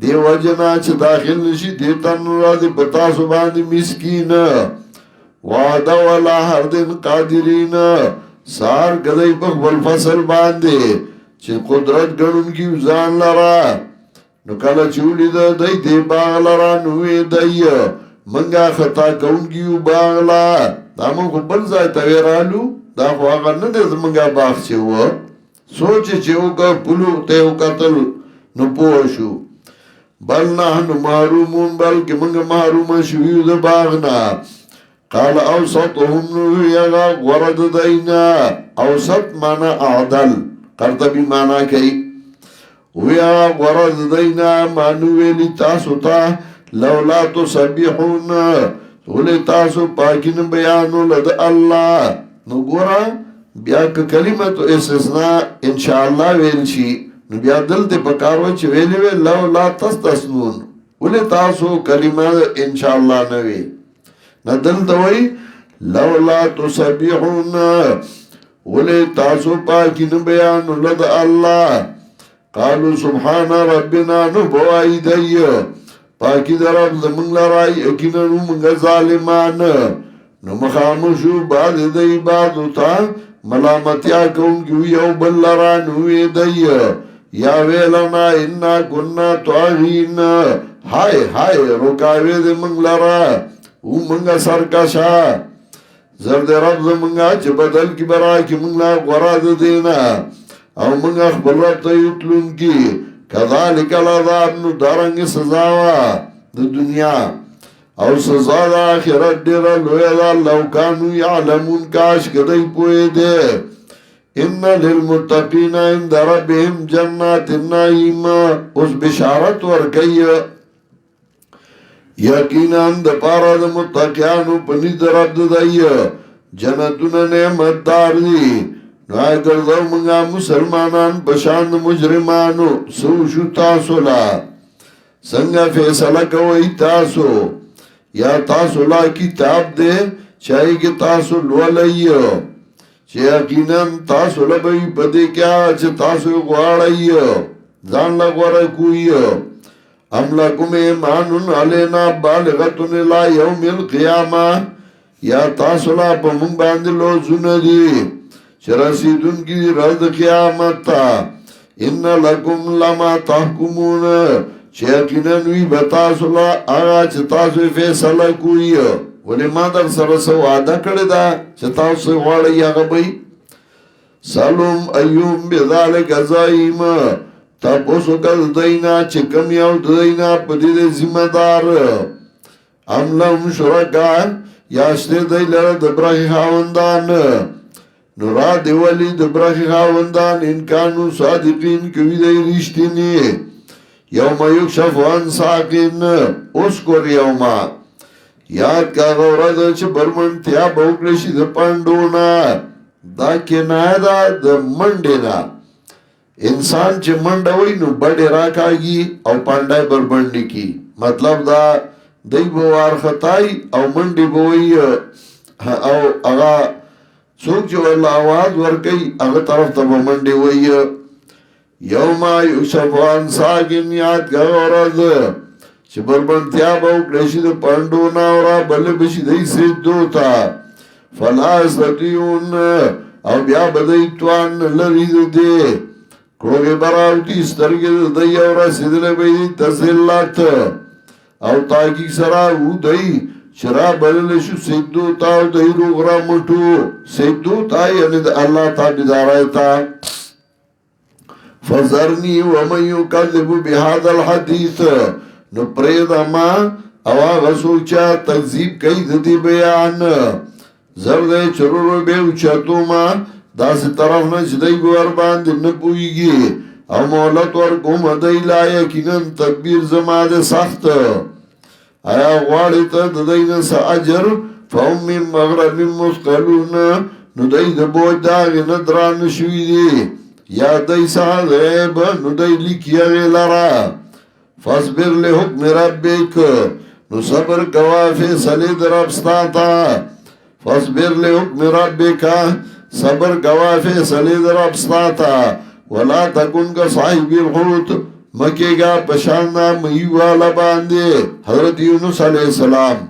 دیو جنا چه داخل نشی دیتن را دی بتاسو باندی مسکین وعدہ والا ہر دن قادرین سار گدائی پخ بالفصل باندے چه قدرت گرن کی وزان لرا نو کلا چولی دا دی دی باغ لرا نوی دی منگا خطا کون کیو باغ لرا دا من خو بلزای تویرالو دا خو آقا ندر منگا باغ چه ہوا سوچے چه اوکا پلو تیو قتل نو پوشو بل نحن محرومون بلکہ منگا محروم شویو دا باغنا قال اوسطهم نویغا ورد دینا اوسط مانا اعدل قرطبی مانا کئی ویغا ورد دینا مانویلی تاسو تا لولا تسبیحون ولی تاسو پاکین بیانو لد اللہ نو ګورا بیا که کلمت استثناء ان شاء الله ویل شي نو بیا دلته پکارو چې ویلې وی لو لا تستسنون ولې تاسو کلمه ان شاء الله نه وی نه دلته وی لو لا تسبحون ولې تاسو پاکی نه بیان ولد الله قالوا سبحان ربنا نو بوای دی پاکی درب زمونږ لرای یقینا موږ ظالمان نو مخامشو بعد دی بعد تا ملامتیا کوونکی یو بل لرا نو دی یا ویلنا انا كنا طاغین هاي هاي روکاوی دی موږ لرا او موږ سرکشا زرد رب زمونږه چې بدل کی برا کی موږ لا غرا د دینا او موږ خپل رب ته یتلون کی کذالک العذاب نو دارنګ سزا وا د دنیا او سزا د آخرت ډیر لوی ده لو کانوا یعلمون کاش کدی پوی دے ان للمتقین عند ربهم جنات النعیم اوس بشارت ورکي یقینا د پاره د متقینانو پنځ درد دی جنتونه نعمت دار دي نو ګرځو موږ مسلمانان بشان مجرمانو سو شو تاسو لا څنګه فیصله کوي تاسو یا تاسو لا کتاب دے چاہی کہ تاسو لولئیو چه یقینا تاسو لبئی پدے کیا چه تاسو غوارئیو زان لغوار کوئیو ام لکم ایمانون علینا بالغتن لا یوم القیامہ یا تاسو لا پا منگ باندلو زندی چه رسیدون کی رد قیامت تا ان لکم لما تحکمون چه یقینا نوی بتاسو لا آغا چه تاسو فیصله کوئی ولی ما در سرسو وعده کرده چه تاسو غاڑی آغا بی سالوم ایوم بذالک ازائیم تا پوسو کل دینا چه کم یاو دینا پدید زمدار ام لهم شرکا یاشته دی لر دبراخی خاوندان نورا دیولی دبراخی خاوندان انکانو صادقین کوی دی رشتینی یوم یکشف عن ساقین اسکر یوما یاد کا غورا دا چه برمنتیا بوکلشی دا پاندونا دا کنای دا منڈینا انسان چه منڈوی نو بڑی راکاگی او پاندای بربندی کی مطلب دا دی بوار خطای او منڈی بوئی او اغا سوک جو اللہ آواز ورکی اغا طرف تا منڈی وئی یوما یکشف عن ساقین یاد کا غورا دا چه بربندتیا بوکلشی دا پاندونا ورا بل بشی دی سیدو تا فلا استطیعون او بیا بدئی توان لرید دے کروگی براوٹی سترگی دی او رسیدل بیدی تسلات او تاکی سرا او دی شرا بللشو سیدو تا او دی رو غرا مٹو سیدو تا یعنی دا اللہ تا بدارائی تا فذرنی ومن یکذب بهذا الحدیث نو پرید اما اوا غسوچا تکذیب کئی دی بیان زرد چرور بیو چتو ما داس طرف نه چدای ګور باندې نه پويږي او مولت ور کوم دای لا یقینن تکبیر زما ده سخت آیا غواړی ته د دینه س اجر فهم من مغرب مسقلون نو دای د بوج دا نه دران شوی دی یا دای صاحب نو دای لیکیا لرا فاصبر له حکم ربک نو صبر کوا فیصله دربستا تا فاصبر له حکم ربک صبر کوا فیصله دربستا ولا تکن کا صاحب الحوت مکے گا پشاننا مئی والا باندے حضرت یونس علیہ السلام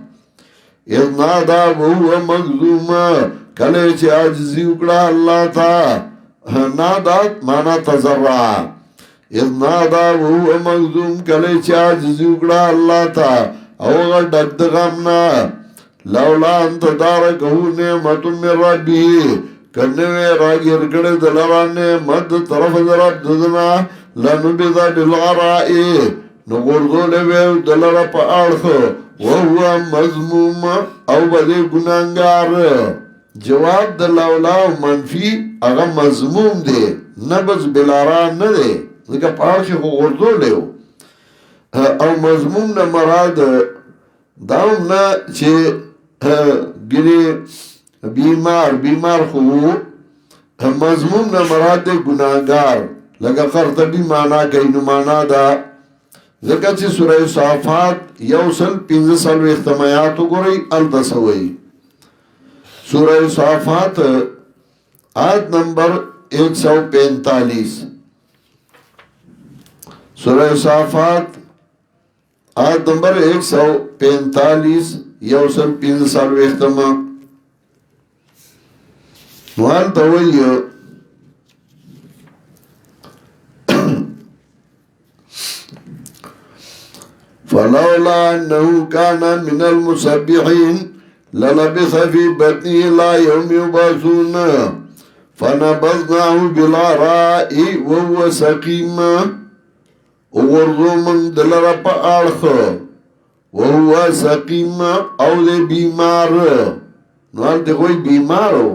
اذ نادا وهو مظلوم کله چې عاجزی وکړه الله تا نادا معنا تزرع اذ نادا وهو مظلوم کله چې عاجزی وکړه الله تا او غډ دغمنا لولا انت دارکه نعمت من ربه کنوے راگیر کڑے دلوانے مد طرف درب ددنا لنبیدا بالعرائی نگردو لویو دلر پا آرخ وہو مضموم او بدے گنانگار جواب دلاولاو منفی اغا مضموم دے نبز بالعرائی ندے لکا پا آرخی خو گردو لیو او مضموم نمراد داوم نا چه گری بیمار خو مضمون نه مراد دی گناهګار لکه قرطبي معنا کوي نو معنا دا ځکه چې سوره صافات 1:15 اختمایات وګورئ التسوي سوره صافات آیت نمبر 145 سوره صافات آیت نمبر 145 1:15 اختمایات نوال تویو فلولا انه كان من المسبحين للبث في بطنه الى يوم يبعثون فنبذناه بالعراء وهو سقيم وغرضو من دلر پا آرخ وهو سقيم او دے بیمار نوال دے کوئی بیمارو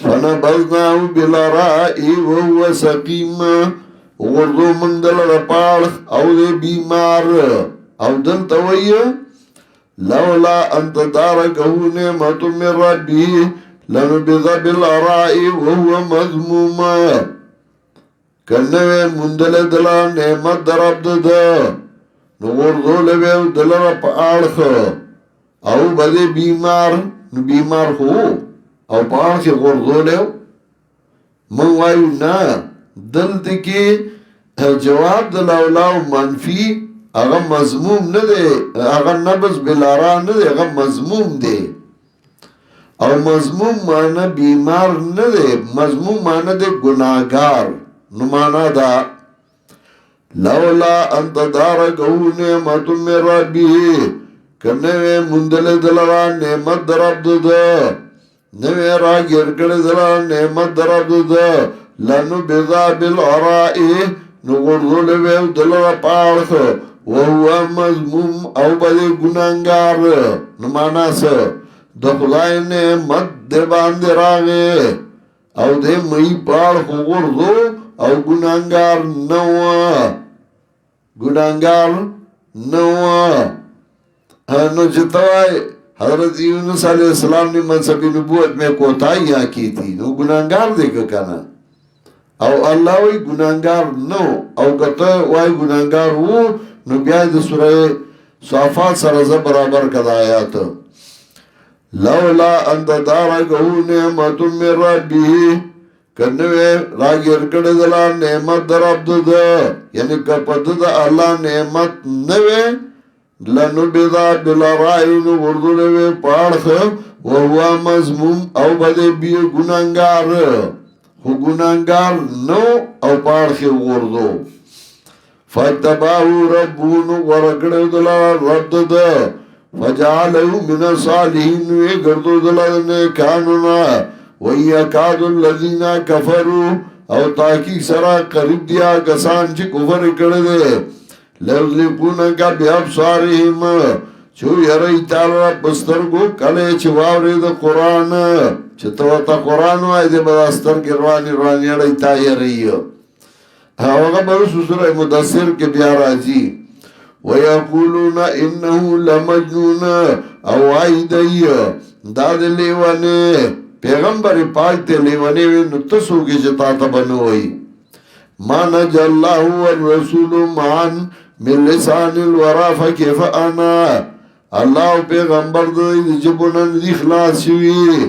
فنبذناه بالعراء وهو سقيم وغردو من دل رپاڑخ او دے بیمار او دل توئی لولا انت دارکہو نعمت من ربی لنبذ بالعراء وهو مذموم کنوے مندل دلا نعمت در عبد دا نغردو لبے دل رپاڑخ او بدے بیمار خو او پاڑخ غردو لیو من وایو نا دلته کې جواب د لولاو منفی هغه مضموم نه دی هغه نبض بلارا نه دی هغه مضموم دی او مضموم معنی بیمار نه دی مضموم معنی دی گناهګار نو معنا دا لولا انت دارکو نعمت من ربی کنه مندل دلرا نعمت در عبد دا نوے را گرکڑ دلرا نعمت در عبد دا لنو بذا بالعرائی نغردو لبیو دلر پاڑخ وہو مضموم او بدے گناہگار نمانا سا دخلائی نعمت دے باندے راگے او دے مئی پاڑخ غردو او گناہگار نوا نو جتوائی حضرت یونس علیہ السلام نے منصب نبوت میں کوتاہیاں کی تھی نو گناہگار دے کنا او الله وی ګناګار نو او کته وای ګناګار وو نو بیا د سوره صافات سره ز برابر کړه آیات لولا ان دارکو نعمت من ربه کنه راګر کړه دلا نعمت در عبد ده یعنی کپد د الله نعمت نوې لنو بذا بلراین ورذله پاړخ او هو مذموم او بده بی ګناګار خو گناہگار نو او پاڑخی غردو فاتباہو ربونو ورکڑو دلا رب دا فجعلہو من صالحین وی گردو دلا نیکانونا وَيَكَادُ الَّذِينَ كَفَرُوا او تاکی سرا قریب دیا کسان چی کفر کردے لَوْزِقُونَكَ بِأَبْصَارِهِمْ چو یرئی تالا بسترگو کلے چواوری دا قرآن چطور تا قرآن وائی دے بداستر کی روانی اڑی تا یرئی وقت برسو سورہ مدثر کے بیارا جی وَيَقُولُونَ إِنَّهُ لَمَجْنُونَ او آئی دئی داد لیوانے پیغمبر پاک تے لیوانے وی نتسو کی جتا تبنوئی ما نج اللہ والرسول معان من لسان الورا فکیف انا اللہ پیغمبر دی جبونن دی خلاص شوی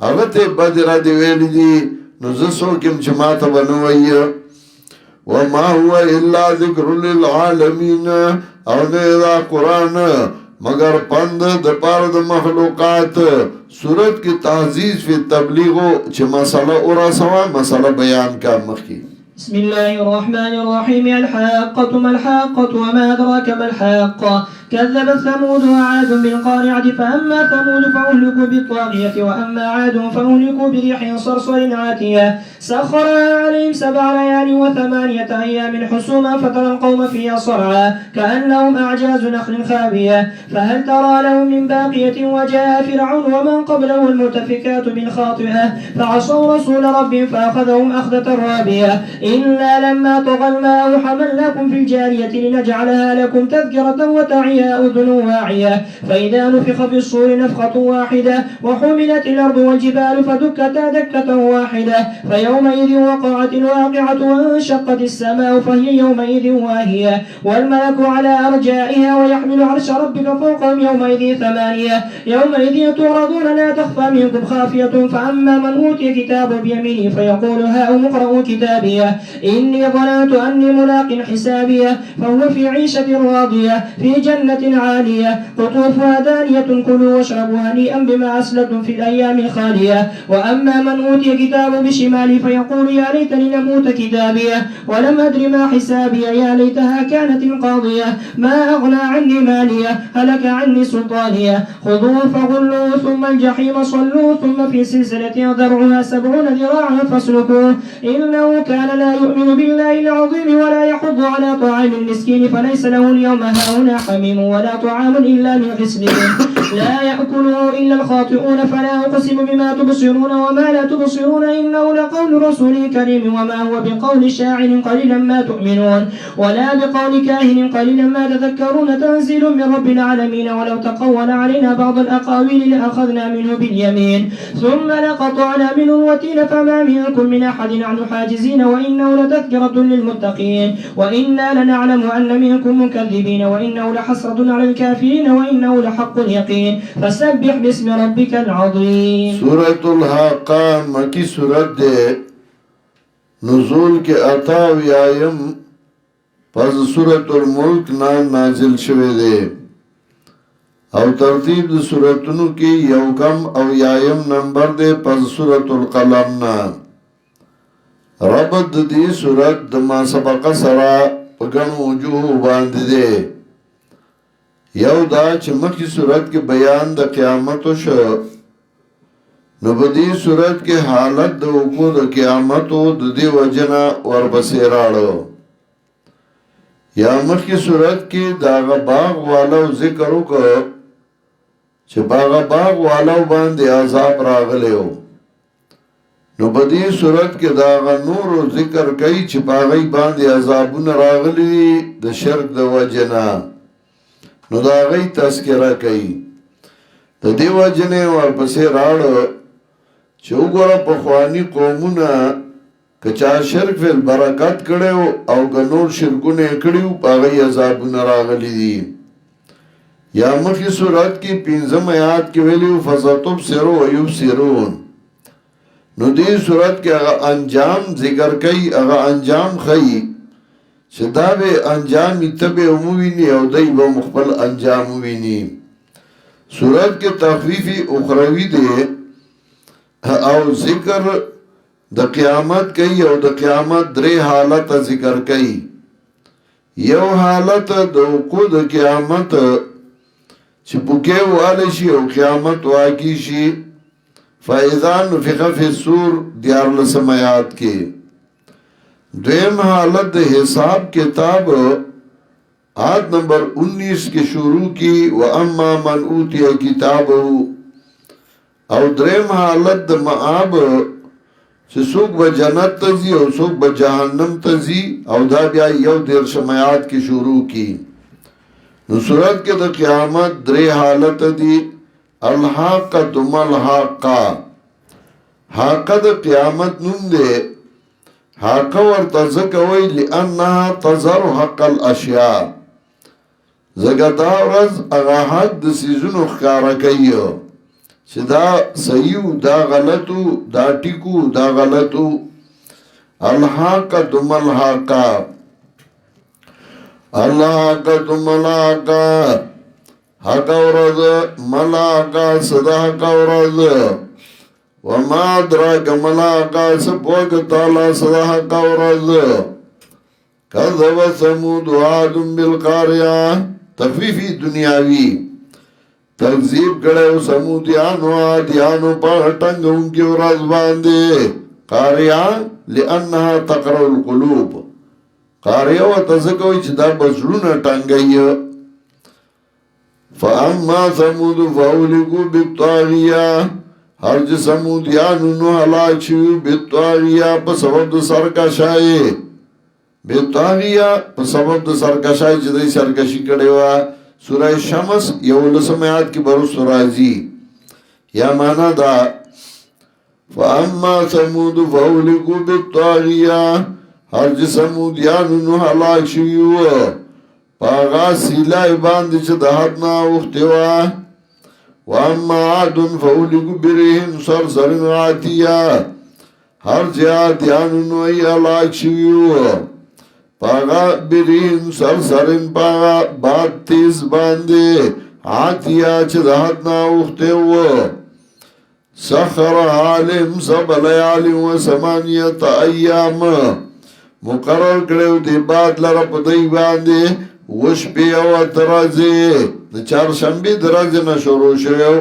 اغتی بدرہ دی ویلی دی نزسو کم چماتا بنوئی وما هو الا ذکر للعالمین او نیدہ قرآن مگر پند دپار د مخلوقات صورت کی تعزیز فی تبلیغو چه مسئلہ اورا سوا مسئلہ بیان کا مخی بسم الله الرحمن الرحيم الحاقة ما الحاقة وما أدراك ما الحاقة كذبت ثمود وعاد بالقارعة فأما ثمود فأهلكوا بالطاغية وأما عاد فأهلكوا بريح صرصر عاتية سخرها عليهم 7 ليال و8 أيام حسوما فترى القوم فيها صرعا كأنهم أعجاز نخل خاوية فهل ترى لهم من باقية وجاء فرعون ومن قبله المؤتفكات بالخاطئة فعصوا رسول ربهم فأخذهم أخذة رابية إنا لما طغى الماء حملناكم في الجارية لنجعلها لكم تذكرة وتعيا فيها أذن واعية فإذا نفخ في الصور نفخة واحدة وحملت الأرض والجبال فدكتا دكة واحدة فيومئذ وقعت الواقعة وانشقت السماء فهي يومئذ واهية والملك على أرجائها ويحمل عرش ربك فوقهم يومئذ ثمانية يومئذ تعرضون لا تخفى منكم خافية فأما من أوتي كتابه بيمينه فيقول هاؤم اقرءوا كتابيه إني ظننت أني ملاق حسابيه فهو في عيشة راضية في جنة عالية قطوفها دانية كلوا واشربوا هنيئا بما أسلفتم في الأيام الخالية وأما من أوتي كتابه بشماله فيقول يا ليتني لم أوت كتابيه ولم أدر ما حسابيه يا ليتها كانت القاضية ما أغنى عني ماليه هلك عني سلطانيه خذوه فغلوه ثم الجحيم صلوه ثم في سلسلة ذرعها 70 ذراعا فاسلكوه إنه كان لا يؤمن بالله العظيم ولا يحض على طعام المسكين فليس له اليوم هاهنا حميم ولا طعام إلا من غسلين لا يأكله إلا الخاطئون فلا أقسم بما تبصرون وما لا تبصرون إنه لقول رسول كريم وما هو بقول شاعر قليلا ما تؤمنون ولا بقول كاهن قليلا ما تذكرون تنزيل من رب العالمين ولو تقول علينا بعض الأقاويل لأخذنا منه باليمين ثم لقطعنا منه الوتين فما منكم من أحد عنه حاجزين وإنه لتذكرة للمتقين وإنا لنعلم أن منكم مكذبين وإنه لحسرة على الكافرين وإنه لحق اليقين فسبح باسم ربك العظيم سورة الحاقہ مکی سورت دے نزول کے 88 آیم پس سورة الملک نازل شوه دے او ترتیب د سورتونو کې یو کم او یایم نمبر دے پس سورة القلم نا ربط دی سورت د ما سبق سرا پگن وجوه باندې دے یو دا چې مخکې سورت کې بیان د قیامت شو نو په دې سورت کې حالت د وقوع د قیامت او د دې وجنا ورپسې راړو یا مخکې سورت کې دا باغ والو ذکر وکړو چې باغ والو باندې عذاب راغلیو نو په دې صورت کې دا نور ذکر کوي چې باغی باندې عذابونه راغلي د شرک د وجنا نو دا غي تذکرہ کوي د دې وجنه ورپسې راړو چې وګوره په خواني قومونه کچا شرک فل برکات کړو او ګنور شرکونه کړیو باغی عذابونه راغلي دي یا مخی صورت کی 15 آیات کی ویلیو فزتب سرو ایوب سرون نو دی صورت کی اغا انجام ذکر کئی اغا انجام خی چه دا بے انجامی تب اموینی او دی با مخبل انجاموینی صورت کی تخفیفی اخروی دے او ذکر د قیامت کئی او د قیامت درے حالت ذکر کئی یو حالت د وقوع د قیامت چې پوکې واله شي او قیامت واقع شي فاذا نفخ فی الصور 14 آیات کې دویم حالت د حساب کتاب آیت نمبر 19 کې شروع کی واما من اوتی کتابه او دریم حالت د معاب چې څوک به جنت ته ځي او څوک به جهنم ته ځي او دا بیا یو 13 آیات کې شروع کی نو صورت کے دا قیامت درے حالت دی الحاقت ملحاقا حاقا دا قیامت نم دے حاقا ورتزکوئی لئنها تظهر حق الاشیاء زگتا ورز اغا حق دا سیزنو خکارا کئیو چه دا صحیو دا غلطو دا ٹکو دا غلطو الحاقت ملحاقا اللہ حقت ملاقا حق ورد ملاقا صدا حق ورد وما ادراک ملاقا سپوک تالا صدا حق ورد کذب سمود وعادم بالقاریہ تخفیفی دنیاوی تکذیب کڑے سمودیانو آدیانو پر ٹنگ ان کی ورد باندے قاریہ لئنها تقرأ القلوب قاریه و تزکوی چه دا بزرون ٹنگئی فاما سمود فاولکو بالطاغیه هر چه سمودیانو نو حلاک شوی بالطاغیه پا سبب دا سرکشای بالطاغیه پا سبب دا سرکشای چه دا سرکشی کڑی و سورہ شمس یولسم آیات کی برس راضی یا مانا دا فاما ثمود فاولکو بالطاغیہ ہر جی سمودیانو نو حلاک شویو پاغا سیلائی باندی چه دهدنا اختوا واما عادن فاولکو بریهم سرسرن عاتیہ ہر جی عادیانو نو ای حلاک شویو پاغا برین سرسرن پاغا باد تیز باندے عاتیا چه دهدنا اختو سخر عالم سب لیالی و سمانیت ایام مقرر کریو دی باد لرپ دی باندے وش پی او ترازی چار شنبی درازی نشورو شویو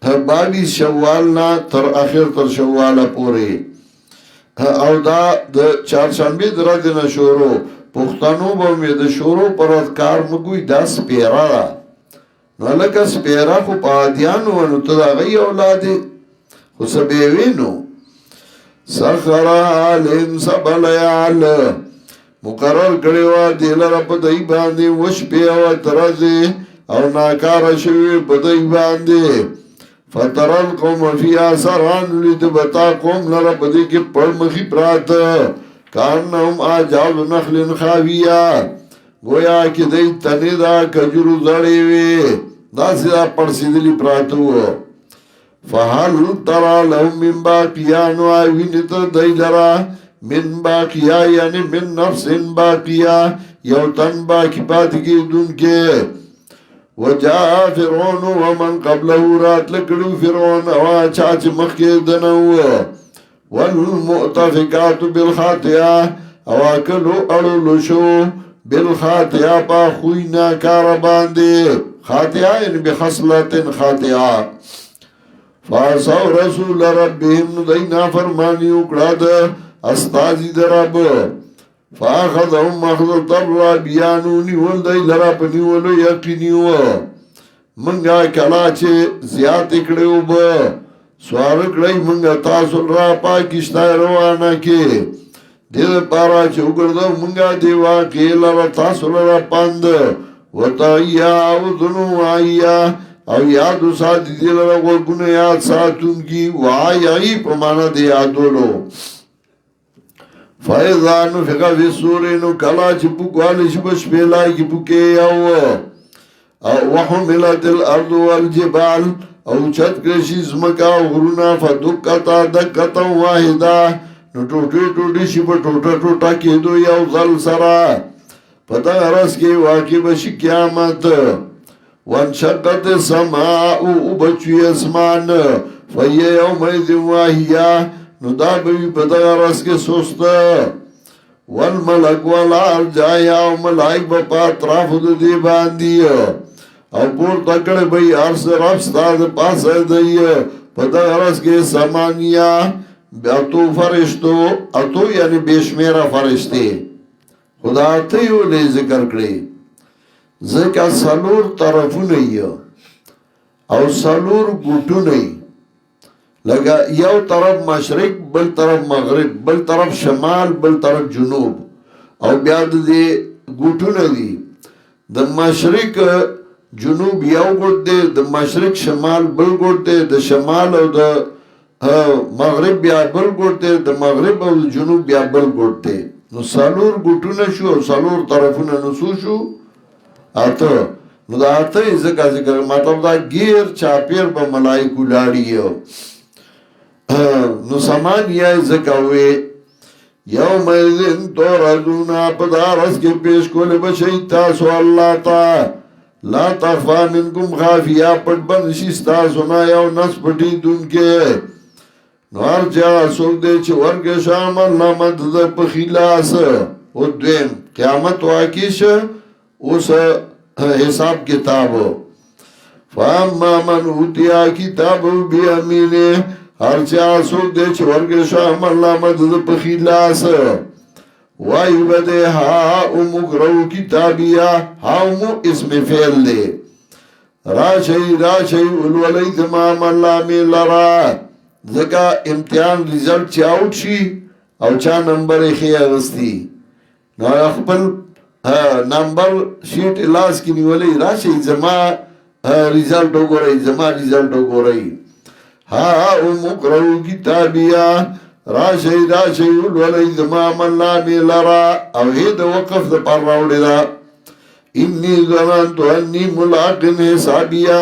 22 شوالنا تر آخر تر شوالا پوری او دا د چارشنبه درازی نشورو پختانو باومی د شورو پرات کار مگوی دا سپیرا را نو لکه سپیرا خو پادیانو ونو تا غی اولادی خو سبیوینو سخر عالم سبلیال مقرر کریوا دیل را پا دی باندی وش پیوا ترازی او ناکار شوی پا دی باندی فترال قوم فی آسران لید بتا قوم لرا پدی کے پرمخی پرات کارنهم آجاز نخل خاویا گویا کی دی تنی دا کجرو زڑی وی دا سیدا پرسیدلی پراتو فحل ترا لهم من باقیانو آوینت دی لرا من باقیا یعنی من نفس باقیا یو تن باقی پات کی دن کے وجاء فرعون ومن قبله رات لکڑو فرعون واچاچ مخی دنو والمؤتفقات بالخاطئة اواکلو اڑلو شو بالخاطئة پا خوینا کارباندے خاطئة یعنی بخصلت خاطئة فاسو رسول ربهم دینا فرمانی اکڑاد استازی درب فاخذهم مخذ الرابیانو نیول دی لرا پا نیولو یقینیو منگا کلا چه زیاد اکڑیو با سوارکڑی منگا تاسل را پاکشتای روانا کے دید پارا چه اگردو منگا دیوا که لرا تاسل را پاند و تایا او دنو آیا او یادو ساتی دی لرا ورگون یاد ساتون کی و آیایی پمانا دی یادولو فائدانو فقہ فی سورینو کلا چی پوکوالیش بش پیلائی کی پوکے او وحملت الارض والجبال او چت کرشی زمکا غرونا فدکتا دکتا واحدا نو ٹوٹی ٹوٹی شی پا ٹوٹا ٹوٹا کی دو یو ظل سرا پتا غرس کے واقع بشی قیامت وانشقت سماء او بچوی اسمان فی یوم ایدن واحیا نو دا بوی پتا غرس کے سوستا والملک والار جایا او ملائک با پاتراف دی باندی او پور تکڑ بھئی عرص رفستاد پاس دی پتا غرس کے سمانیا اتو فرشتو اتو یعنی بیشمیرہ فرشتے خدا تیو لے ذکر کرے ذکر سلور طرفو نہیں او سلور گوٹو نہیں لگا یو طرف مشرق بل طرف مغرب بل طرف شمال بل طرف جنوب او بیاد دی گوٹو ندی دا مشرق جنوب یو گوٹ دے دا مشرق شمال بل گوٹ دے دا شمال او دا مغرب بیا بل گوٹ دے دا مغرب او دا جنوب بیا بل گوٹ دے نو سالور گوٹو نشو او سالور طرفو نسو شو آتا نو دا آتا ذکر مطلب دا گیر چاپیر با ملائکو لاری نو سامان یا ذکاوے یوم ایدن تو رجونا پدارس کے پیش کولے بشید تاسو اللہ تا لا تخفا منکم خافیا پٹ بندشیس تاسونا یو نس پٹی دن کے نوار چاہ سوک دے چھ ورگ شام اللہ مدد پخیلاس او دویم قیامت واقعش اس حساب کتاب فاما من اوتیا کتاب بی امینے ہر چاہ سوک دے چھ ورگ شام اللہ مدد پخیلاس وائی بدے ہا امگرو کتابیا ہا امو اسم فیل دے راشی الولی تمام اللہ میں لرا ذکا امتحان ریزلٹ چی آؤٹ شی او چا نمبر خی اغسطی نو اخبر نمبر شیٹ لاس کی نیولی راشی زما ریزلٹ وګورئ زما ریزلٹ وګورئ ها او مقرو کتابیا راشی ولولئ زما ملامي لرا او هی د وقف د پر راوړی دا انی ظننت انی ملاق حسابیا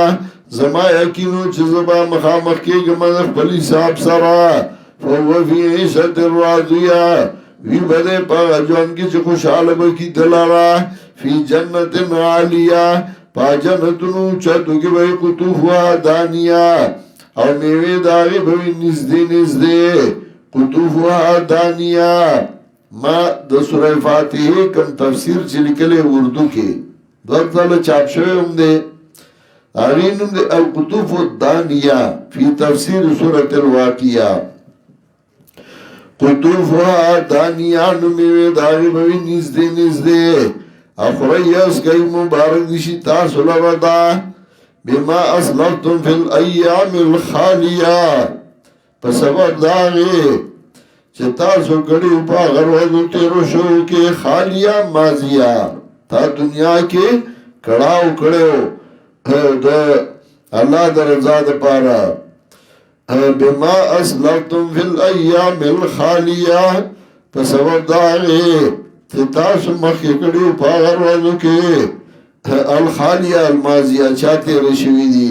زما یقینو چې زما مخامخ کېږم د خپل حساب سره فهو فی عیشة راضیه وی بده پا جوان کی چه خوشحال بکی دلارا فی جنت عالیہ پا جنتنو چتو کی بھئی قطوفوا دانیا او میوے داغی بھئی نزدے قطوفوا دانیا ما د سورہ فاتحه کم تفسیر چلکلے اردو کے دوت سال چاپ شوئے ہم دے آغینم دے القطوف الدانیا فی تفسیر سورة الواقعہ قطوفها دانیان میوے داغی بوی نزدے اخریس کئی مبارک دیشی تاسو لردا بما اسلفتم فی الایام الخالیہ پس سبب داغی چه تاسو کڑی پا غروضو تیرو شو کے خالیہ مازیہ تا دنیا کے کڑاو کڑیو دا اللہ در رضا دا پارا بما اسلفتم فی الایام الخالیہ پسبب داغی تتاسو مخی کڑیو پاغر وزو کے الخالیہ الماضیہ چاہتے رشوی دی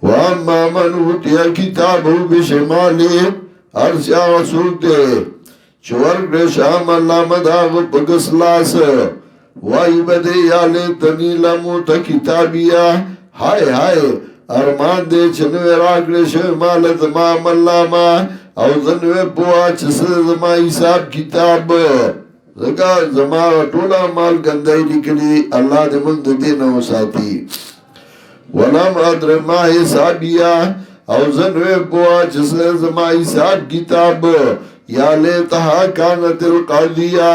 واما من اوتیا کتابو بشمالی ارچا غسوک دے چورک رشام اللہ مداغ پگسلاس وائی بدے یا لیتنی لموتا کتابیا ہائے ارمان دے چنوے راکڑے شو مالت ما ملاما او زنوے پوا چسر زما حساب کتاب زکا زما ٹولا مال گندائی نکلی اللہ دے من دے نو ساتی ولم ادر ما حسابیا او زنوے پوا چسر زما حساب کتاب یا لیتہا کانت القاضیہ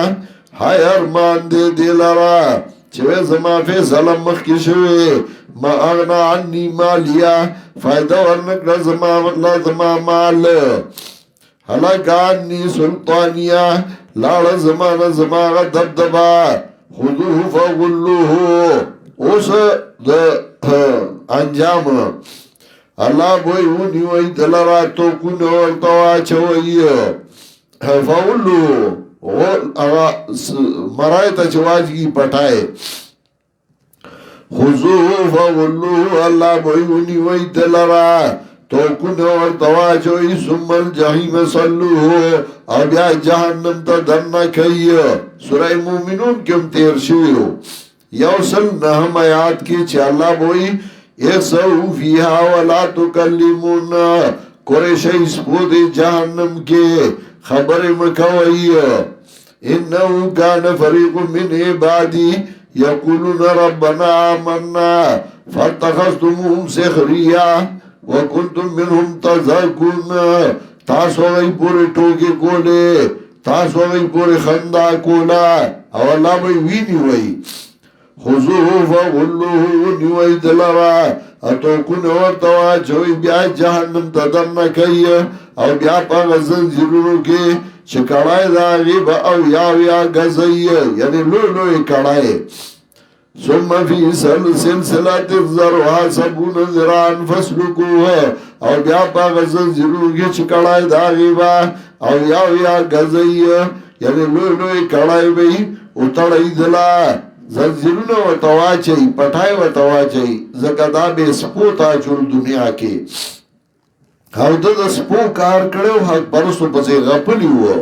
ہائے ارمان دے دلارا چوے زما فیصلہ مخی شوے ما اغنا عنی مالیا فائدہ ورنک زما مال حلقانی سلطانیا لاڑ زما دبدبا خودوه فغلوه اوس دا انجام اللہ بوئی اونی وی دلرا تو کنو ورطوا چوئی فغلوه مرائی تا چواج کی پٹھائے خضوه فغلوه اللہ بوئیونی وی دلرا تو کنو ورطوا چوئی سم الجحیم صلوه او بیا جہنم تا درنا کئی سورہ مومنون کم تیر شویو یوصل نحم آیات کی چھ اللہ بوئی ایسو فیہا ولا تکلیمون قریشی سپود جہنم کے خبر مکوئی انہو کان فریق من عبادی یقولون ربنا آمنا فاتخذتمهم سخریا وکنتم منهم تضحکون تاسو غی پوری ٹوکی کولے تاسو غی پوری خندا کولا او اللہ بھئی وینی وی خضوه فغلوه نیوی دلرا اتو کن ورطوا چوئی بیا جہنم تدرنا کئی او بیا پا غزن زیرونو کے چکڑائی دا غیب او یا گزئی یعنی لوی کڑائی ثم فی سلسلات ذرها 70 ذراعا فاسلکوها او بیا پا غزن زیرونو کے چکڑائی دا غیب او یا گزئی یعنی لوی کڑائی بی اتڑائی دلا زنزیرونه و تواچهی پتای و تواچهی زکدا بے سپو تا چول دنیا کے او دا سپو کار کرو حق پرستو پسی غپلی ہوا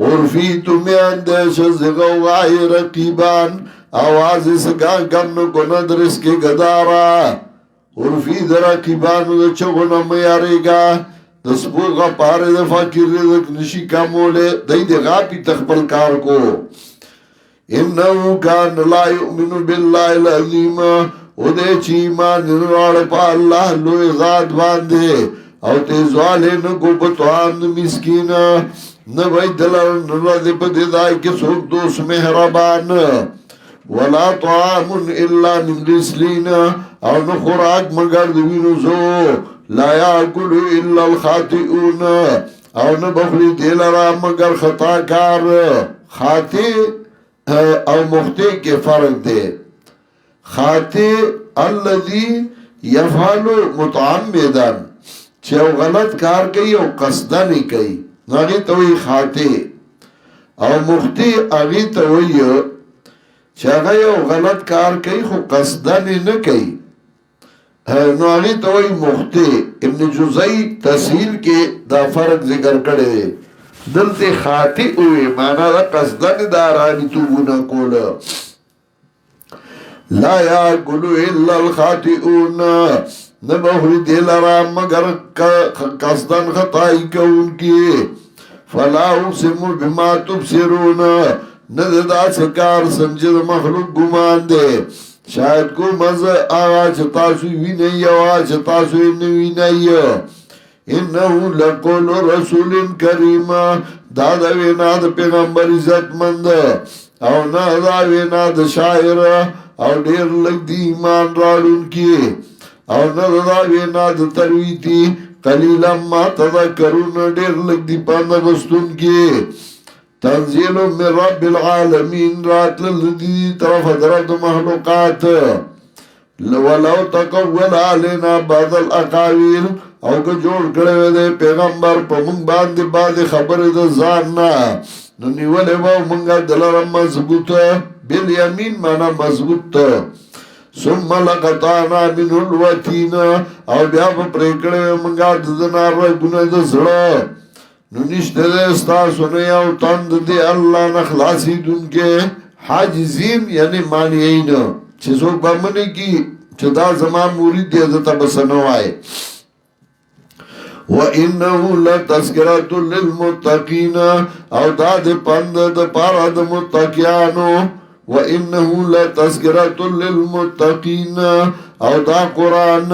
عرفی تمیان دیش زغو غائی رقیبان آواز سگان کم کند رس کے گدارا عرفی در رقیبانو دا چگونا میاری گا دا سپو غپار دا فاکر رزق نشی کامولے دی دی غاپی تخبل کار کو انہو کان لا یؤمن باللہ العظیم او دے چی ایمان نرواڑ پا اللہ لوی ذات باندے او تیزوالے نکو پتوان مسکین نبائی دلر نرد پا دیدائی کے سوک دوست محربان ولا طعام الا من غسلین او نخوراک مگر دوینو زو لا یاکلو الا الخاطئون او نبخلی دیلرا مگر خطا کار خاطئ او مخطئ کې فرق دی. خاطئ الذي يفعل متعمدا چې غلط کار کوي او قصدن کوي هغه ته وی خاطئ. او مخطئ هغه ته وی چې هغه یو غلط کار کوي خو قصدن نه کوي نو هغه ته وی مخطئ. ابن جزئی تسهیل کې دا فرق ذکر کړی دی. دلته خاطئ وی معنا دا قصدن دارانی توبونه کوله. لا یاکل الا الخاطئون نبخری دیل را مگر قصدن خطائی کون کی. فلا اقسم بما تبصرون ندد سکار سمجد مخلوق گمان دے. شاید کو مزه آغا چتاسوی وی نئی آغا چتاسوی نوی نئی. انہو لقول رسول کریم دادا وینا دا پیغمبر عزت مند او نادا وینا دا شاعر او ډیر لږ دی ایمان راړون کی او نادا وینا دا ترویتی قلیلا ما تذکرون ډیر لږ دی پاند غستون کی. تنزیل من رب العالمین رات للدی طرف درد مخلوقات. ولو تقول علینا بعض الاقاویل او که جوړ کړی دی پیغمبر په مونږ باندې باندې خبره د ځان نه نو نیولې به مونږه دلاره مضبوط بالیمین معنا مضبوط. ثم لقطعنا منه الوتین او بیا په پرې کړی مونږه د دنار رګونه د زړه نو نشته دی ستاسو نه یو تند دی الله نه خلاصېدونکی. حاجزین یعنی مانعین چې څوک به منې کي چې دا زما مرید دی زه ته به څه نه وایې. وَإِنَّهُ لَتَذْكِرَةٌ لِلْمُتَّقِينَ او دا د پند د پاره د متقیانو. وَإِنَّهُ لَتَذْكِرَةٌ لِلْمُتَّقِينَ او دا قرآن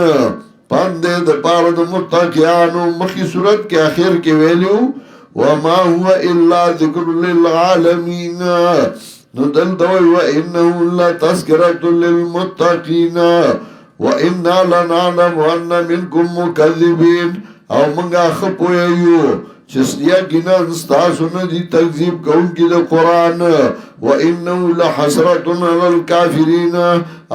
پند د پاره د متقیانو. مخی صورت کې آخر کې ویلو وَمَا هُوَ إِلَّا ذِكْرٌ لِلْعَالَمِينَ نو دلته وی وَإِنَّهُ لَتَذْكِرَةٌ لِلْمُتَّقِينَ وَإِنَّا لَنَعْلَمُ أَنَّ مِنْكُمْ مُكَذِّبِينَ او منگا خپویو چسیا گنا ستاسو ندی تکذیب کون کی دا قرآن. وَإِنَّهُ لَحَسْرَةٌ عَلَى الْكَافِرِينَ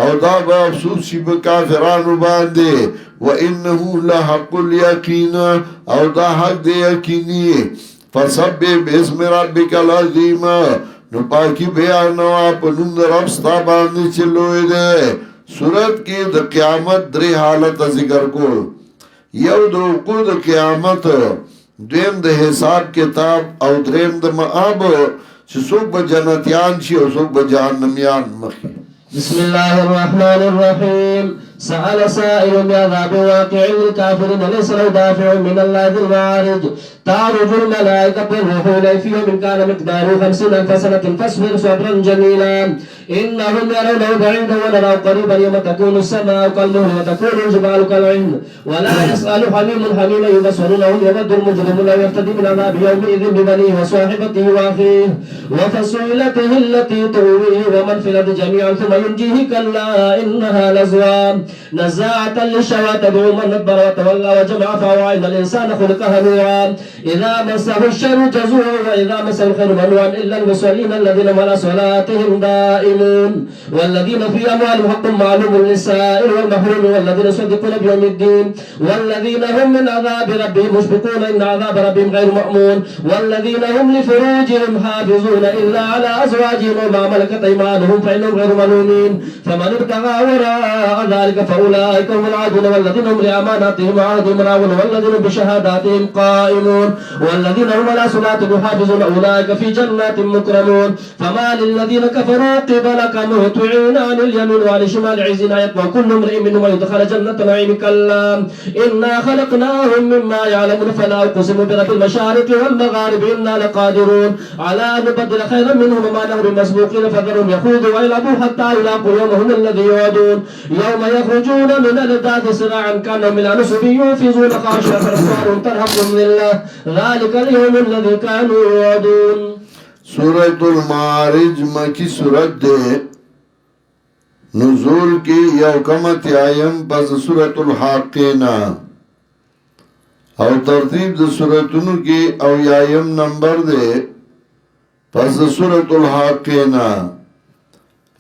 او دا با افسوس شی با کافرانو بانده. وَإِنَّهُ لَحَقُّ الْيَقِينَ او دا حق دے یقینی. فَسَبِّحْ بِاسْمِ رَبِّكَ الْعَظِيمَ نو پاکی بیانوا پنون دا رب ستا باندې چلوئے دے. سورت کی دا قیامت دری حالت ذکر کول. یو د وقوع د قیامت دویم د حساب کتاب او دریم د معاب چې څوک به جنتیان شي او څوک به جهنميان مخي. بسم الله الرحمن الرحيم. سأل سائل بعذاب واقع للكافرين ليس له دافع من الله ذي المعارج. تعرج الملائكة بالروح إليه في يوم كان مقداره 50,000 سنة فاصبر صبرا جميلا إنهم يرونه بعيدا ونراه قريبا يوم تكون السماء كالمهل وتكون الجبال كالعهن ولا يسأل حميم حميما يبصرونهم يود المجرم لا يفتدي من عذاب يومئذ ببنيه وصاحبته وأخيه وفصيلته التي تؤويه ومن في الأرض جميعا ثم ينجيه كلا إنها لظى نزاعة للشوى تدعو من أدبر وتولى وجمع فأوعى إن الإنسان خلق هلوعا إذا مسه الشر جزوعا وإذا مسه الخير منوعا إلا المصلين الذين هم على صلاتهم دائمون والذين في أموالهم حق معلوم للسائل والمحروم والذين يصدقون بيوم الدين والذين هم من عذاب ربهم مشفقون إن عذاب ربهم غير مأمون والذين هم لفروجهم حافظون إلا على أزواجهم وما ملكت أيمانهم فإنهم غير ملومين فمن ابتغى وراء ذلك فأولئك هم العادون والذين هم لأماناتهم وعهدهم راعون والذين هم بشهاداتهم قائمون والذين هم على صلاتهم يحافظون أولئك في جنات مكرمون فما للذين كفروا قبلك مهطعين عن اليمين وعن الشمال عزين يطمع كل امرئ منهم يدخل جنة نعيم كلا إنا خلقناهم مما يعلمون فلا أقسم برب المشارق والمغارب إنا لقادرون على أن نبدل خيرا منهم وما نحن بمسبوقين فذرهم يخوضوا ويلعبوا حتى يلاقوا يومهم الذي يوعدون يوم يخرجون من الأجداث سراعا كانهم إلى نصب يوفزون خاشعة أبصارهم ترهقهم ذلة ذلك اليوم الذي كانوا يوعدون. سورة المعارج مکی سورت دے نزول کی یوکمت آیم پس سورة الحاقینا او ترتیب د سورتونو کی او یایم نمبر دے پس سورة الحاقینا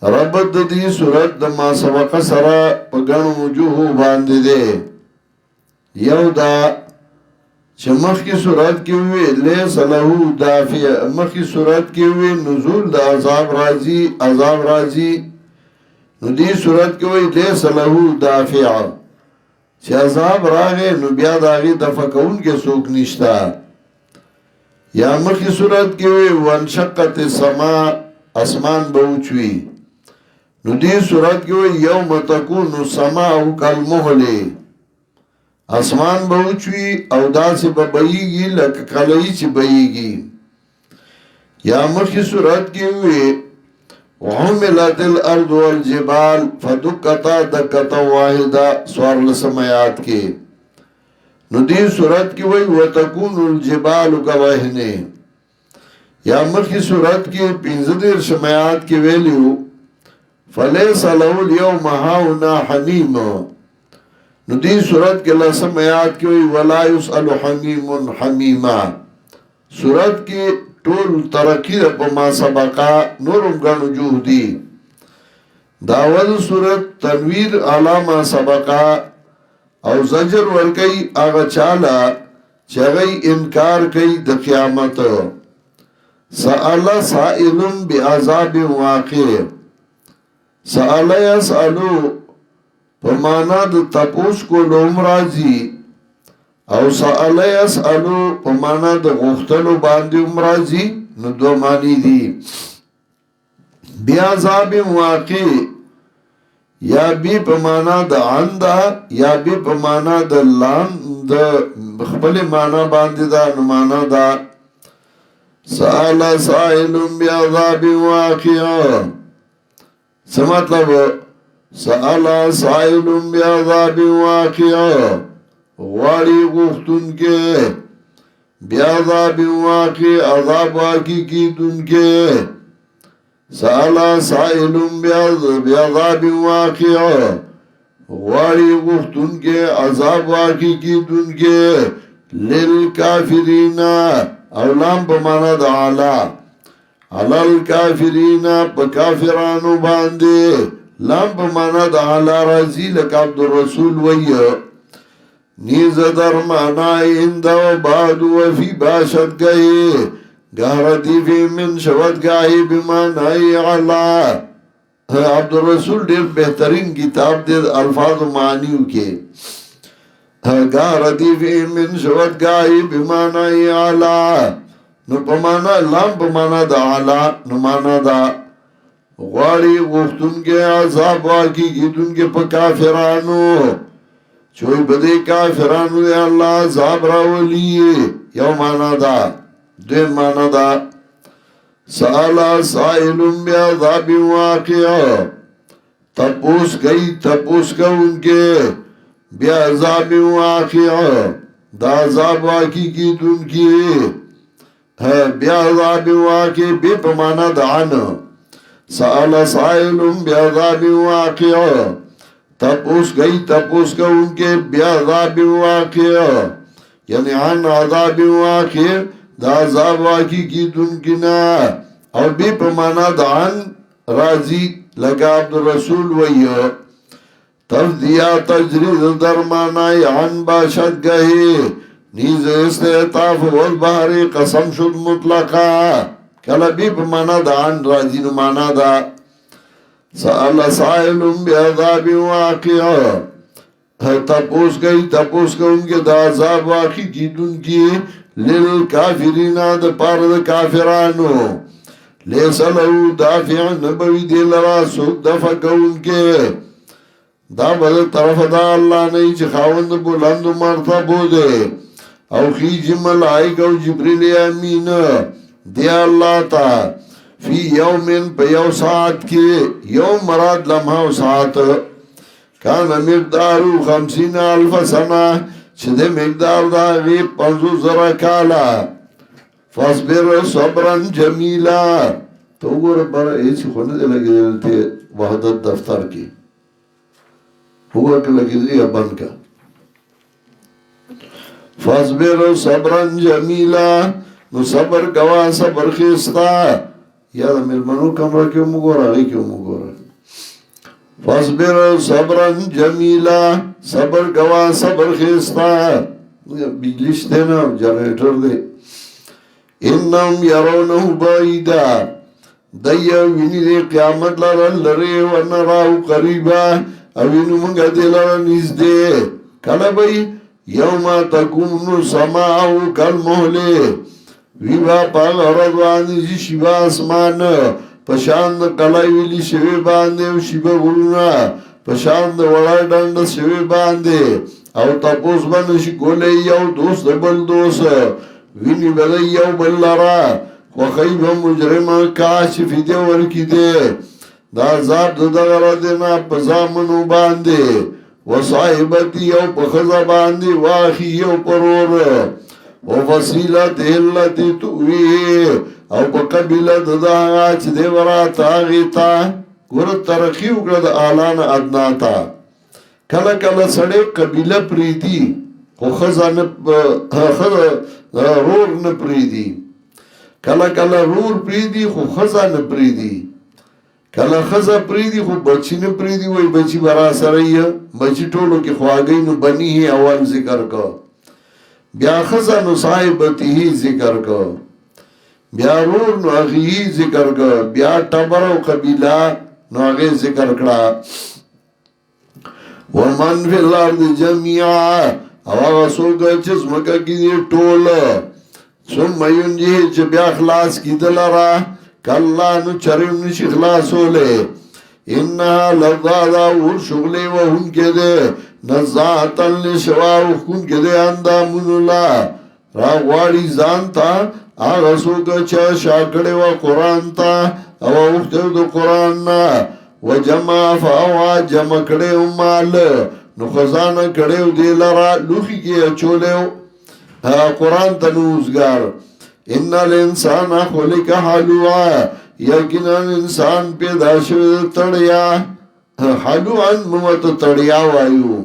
ربط دی سورت د ما سبق سره په ګڼو وجوهو باندې دی. یو دا چې مخکې سورت کې وی لیس له دافع، مخکې سورت کې وی نزول د عذاب راځي، عذاب راځي، نو دی سورت کې وی لیس له دافع، چې عذاب راغی نو بیا د هغې دفع کوونکی څوک نشته. یا مخکې سورت کې وی وانشقت السماء، اسمان به وچوي، نو دی سورت کې وی یوم تکون السماء کالمهل، اسمان به وچوي او داسې به بهیږي لکه کلهی چې بهیږي. یا مخکې سورت کې وی وحملت الارض والجبال فدکتا دکتا واحده، 14 آیات کې. نو دی صورت کی وی وَتَكُونُ الْجِبَالُ كَوَهْنِ. یا مخی صورت کی 15 آیات کی ویلیو فَلَيْسَ لَهُ الْيَوْمَ هَاهُنَا حَمِيمٌ. نو دی صورت کی 10 آیات کی وی وَلَا يُسْأَلُ حَمِيمٌ حَمِيمًا. صورت کی ټول ترقی په ما سبقا نورم ګڼ وجوه دي. داول صورت تنویر علی ما سبقا او زجر ورکی آغا چالا چاگئی انکار کئی د قیامت. سألا سائلن بی عذاب واقع، سألا یسألو پمانا د تپوس کو لوم رازی، او سألا یسألو پمانا د غختلو باندی امرازی، نو دو معنی دی. بی عذاب واقع یا بی پمانا د عن دا، یا بی پمانا د لان د خپل معنا باندې دا نو معنا دا. سأل سائل بعذاب واقع، څه مطلب؟ سأل سائل بعذاب واقع، غواړي غوښتونکي بعذاب واقع، عذاب واقع کیدونکي. سألا سائل بعذاب واقع، غواړي غوښتونکي عذاب واقع کیدونکي. للکافرین، او لام په معنا د اعلی، علی الکافرین په کافرانو باندې، لام په معنا د اعلی راځي لکه عبدالرسول وایي نیز در معنای اند و بعد و فی باشد گئی گاه ردیفی من شود گاہی بمانائی علا. عبدالرسول دیر بہترین کتاب دیر الفاظ و معنیو کے. گاه ردیفی من شود گاہی بمانائی علا، نو پمانا لام پمانا دا علا، نو مانا دا غواری غفتن کے عذاب واقعی گیدن کے پا کافرانو، چوئی بدے کافرانو دے اللہ عذاب راولیے، یو مانا دا. دوی مانا دا سالا سائل بعذاب واقع، تپوس گئی تپوس کا ان کے بعذاب واقع، دا عذاب واقع کی دن کی. بعذاب واقع بے پمانا دعن. سالا سائل بعذاب واقع، تپوس گئی تپوس کا ان کے بعذاب واقع، یعنی عن عذاب واقع دا عذاب واقعی کی دن کنا. او بی پمانا دا عن رازی لگا عبدالرسول ویو تفدیا تجرید درمانای عن باشد گئی نیز استعطاف والبحر قسم شد مطلقا. کلا بی پمانا دا عن رازی نمانا دا سأل سائل بعذاب واقع، تپوس گئی تپوس کا ان کے دا عذاب واقعی کی دن کی. للکافرین دا پار دا کافرانو، لیسا لہو دافع نبوی دی لرا سوک دفع کون کے. دا بدل طرف دا اللہ نئی چی خاوند بلند مرتبو دے، او خیج ملائک او جبریل امین دی اللہ تا. فی یومن پا یو ساعت کے، یوم مراد لمحہ و ساعت، کان مقدارو 50,000 سنہ، چده مقدار دا غیب 50,000 کالا. فاصبر صبرن جمیلا. تو گوره برا ایسی خونه ده لگی دلتی وحدت دفتر کی ہوا که لگی دلی بند کا. فاصبر صبرن جمیلا نو صبر کوا صبر خیستا یا دا ملمنو کمرہ کیوں مگورا غی کیوں مگورا فاصبر صبرا جمیلا صبر کوا صبر خیستا بجلیش دینا جنریٹر دے انہم یرونہو بعیدا دیا وینی دے قیامت لارا لرے ونراو قریبا اوینو منگا دے لارا نیز دے کلا بھئی یوما تکونو سماعو کل محلے ویبا پاگ اردوانی جی شیبا اسمان پشاند کلائی ویلی شوی باندے و شیبا گلونا پشاند وڑا ڈند شوی باندے او تپوس بانشی گولے یو دوست بل دوست وینی بدئی یو بل لارا وخیب مجرم کاش فیدے ورکی دے دا عذاب دا غرا دینا پزامنو باندے و صاحبتی یو پخزا باندے واخی یو پرور و فصیلت علتی توی او پا قبیلت دا آچ دے ورا تاغیتا گورت ترقی اکرد آلان ادناتا کلا کلا سڑے قبیلہ پریدی خو خزا رور نپریدی کلا کلا رور پریدی خو خزا نپریدی کلا خزا پریدی خو بچی نپریدی وی بچی برا سرائی بچی ٹولو کی خواگئی نو بنی ہی اول ذکر کا بیا خزا نو صاحبتی ہی ذکر کا بیا رور نو اغی ہی ذکر کا بیا ٹبر و قبیلہ نو اغی ذکر کرا ومن فی الارد جمعا او آغا سوگا چس مکا کی دی ٹول سم میون جی چه بیا خلاص کی دلارا کاللہ نو چرم نشی خلاص ہو لے انہا لردادا اور شغلے و ہن کے دے نزاعتن لشوا اخون کے دے اندامون اللہ را غواری زانتا آغا سوگا چه شاکڑے و قرآن تا او اختر دو قرآن نا و جمع فاوا جمع کڑے مال نو خزانہ کڑے دی لرا لوخی کی اچولے قرآن تنوزگار ان الانسان خلق حلوا یقینا انسان پیدا شوی تڑیا حلوا ممت تڑیا وایو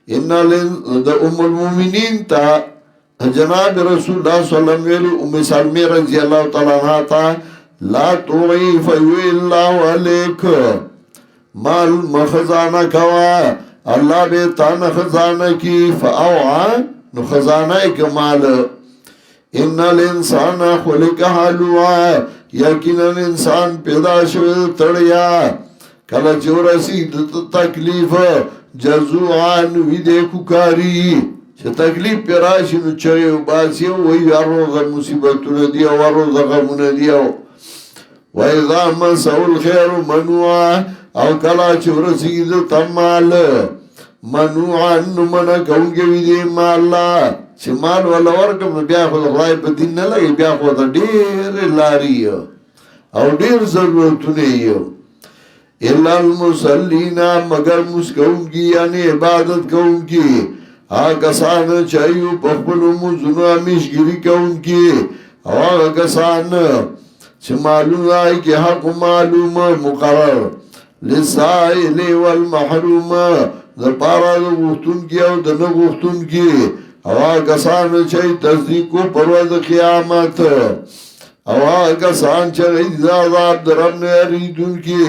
ان ام المومنین تا جناب رسول اللہ صلی اللہ علیہ وسلم ام سلمی رضی اللہ تعالیٰ عنہ تا لا توئی فیوی اللہ علیک مال مخزانہ کوا اللہ بے تان خزانہ کی فاوعا نو خزانہ کمال ان الانسان خلق حلوا یقینا انسان پیدا شوی تڑیا کلا چورسی تکلیف جزوعان وی دیکھو کاری چه تکلیف پیراشی نو چویو باسیو وی اروغ مصیبتو ندیو اروغ غمو ندیو وَإِذَا مَسَهُ الْخَيْرُ مَنُوعًا او کلا چورسی تمال منوعا نمنا کونگی ویدی مالا چه مال والا ورکم بیا خود خدای پا دین نلگی بیا خود دیر لاری او دیر ضرورتونی الا المسلین مگر مسکونگی یعنی عبادت کونگی آگا سان چاہیو پخبلو مزنو امیشگیری کونگی آگا کسان چه معلوم آئی کہ حق معلوم مقرر لسائل والمحروم در پارا در گفتون کی او در نگفتون کی او کسان چاہی تصدیق کو پرود قیامت او کسان چاہی عذاب در رب نیاریدون کی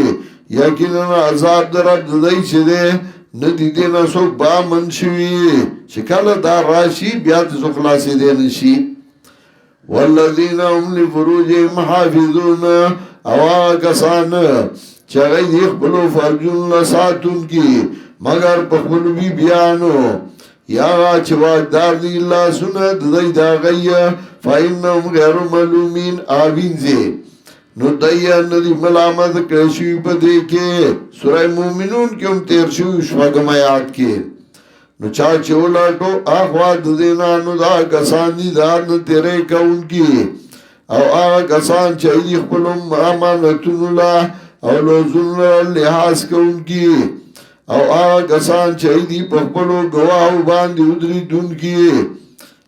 یقینا عذاب در رب دائی چه دے ندی دینا سو با منشوی چکل دار راشی بیات سو خلاصی دینشی والذین هم لفروجهم حافظون او کسان چاہی دیخ بلو فرجون لساتون کی مگر پخبلو بی بیانو یا چواکدار دی اللہ سنت دی دا غی فائنہم غیر ملومین آوین زی نو دی ندی ملامت کرشوی پا دیکھے سورہ مومنون کیوں تیر شوی شفاقم آیات کے نو چاچے اولاٹو آخوات دینا نو دا کسان دی دار نو تیرے کون کی او آغا کسان چاہی خپلوم امانتون اللہ او لوزون لحاظ کون کی او آغا کسان چاہیدی پخپلو گواہو باندی ادری دن کی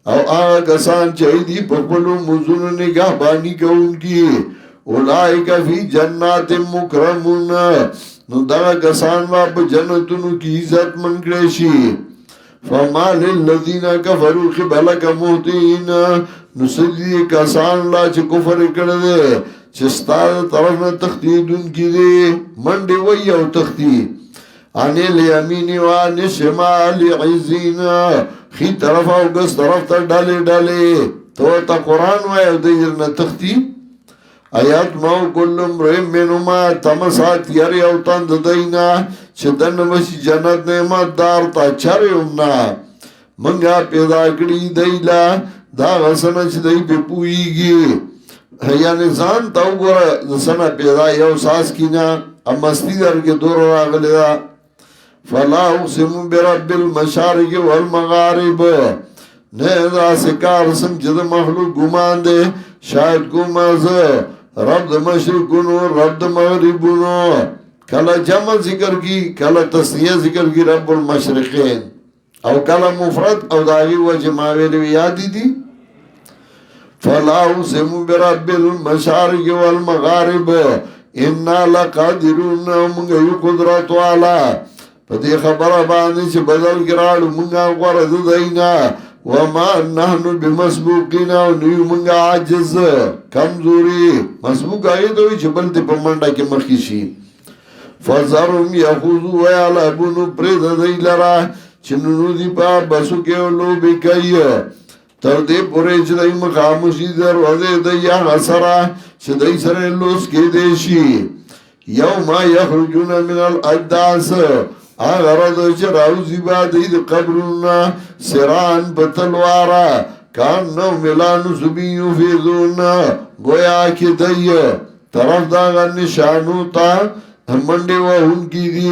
او آغا کسان چاہیدی پخپلو مزون نگاہ بانی کون کی اولائی کا فی جنات مکرمون نو دا کسان واپ جنتنو کی عزت منکریشی فما للذین کفروا قبلک محتین نو سدی کسان لا چې کفر کړی دی چې ستاسو طرف نه تختیدونکي دي منډې وایي او تختی عن الیمین و عن الشمال عزین خی طرف او ګس طرف ته ډلې ډلې ته قرآن وایي او د نه تختی آیات مو کلم رحم منما تمسات یری او تند دینا چې دنه مشي جنت نعمت دار تا چرېونا منګه پیدا کړی دیلا دا غسنه چې دی په پویږي یعنی ځان تا وګوره زسنه پیدا یو ساس کینا امستی درګه دور راغلی دا فلا اقسم برب المشارق والمغارب نه دا سکار سم چې د مخلوق ګمان دی شاید ګمازه رب د مشرقونو رب د مغربونو کله جمع ذکر کی کله تسنیه ذکر کی رب المشرقین او کله مفرد او داغی وجه ماویلو یادی دی فلا اقسم برب المشارق والمغارب انا لقادرون منگا یو قدرت والا پا دی خبر باندې چې بدل گراڑو منگا غرد دینا وما نحنو بمسبوقین او نیو منگا عجز کمزوری مسبوق آئی دوی چې بلتی پا منڈا کی مخیشی فزرم یخوزو ویالبونو پرید دی لرا چنونو دی پا بسو کے لو بکی تر دې پورې چې دای مخاموشي دروازه د یا غسرا چې دای سره لوس کې دی شي یوم یخرجون من الاجداث اغرض چې راوځي بعد د قبرنا سران بتلوارا کان نو ملانو سبیو فیذون گویا کې دای طرف دا نشانو تا منډي وون کې دي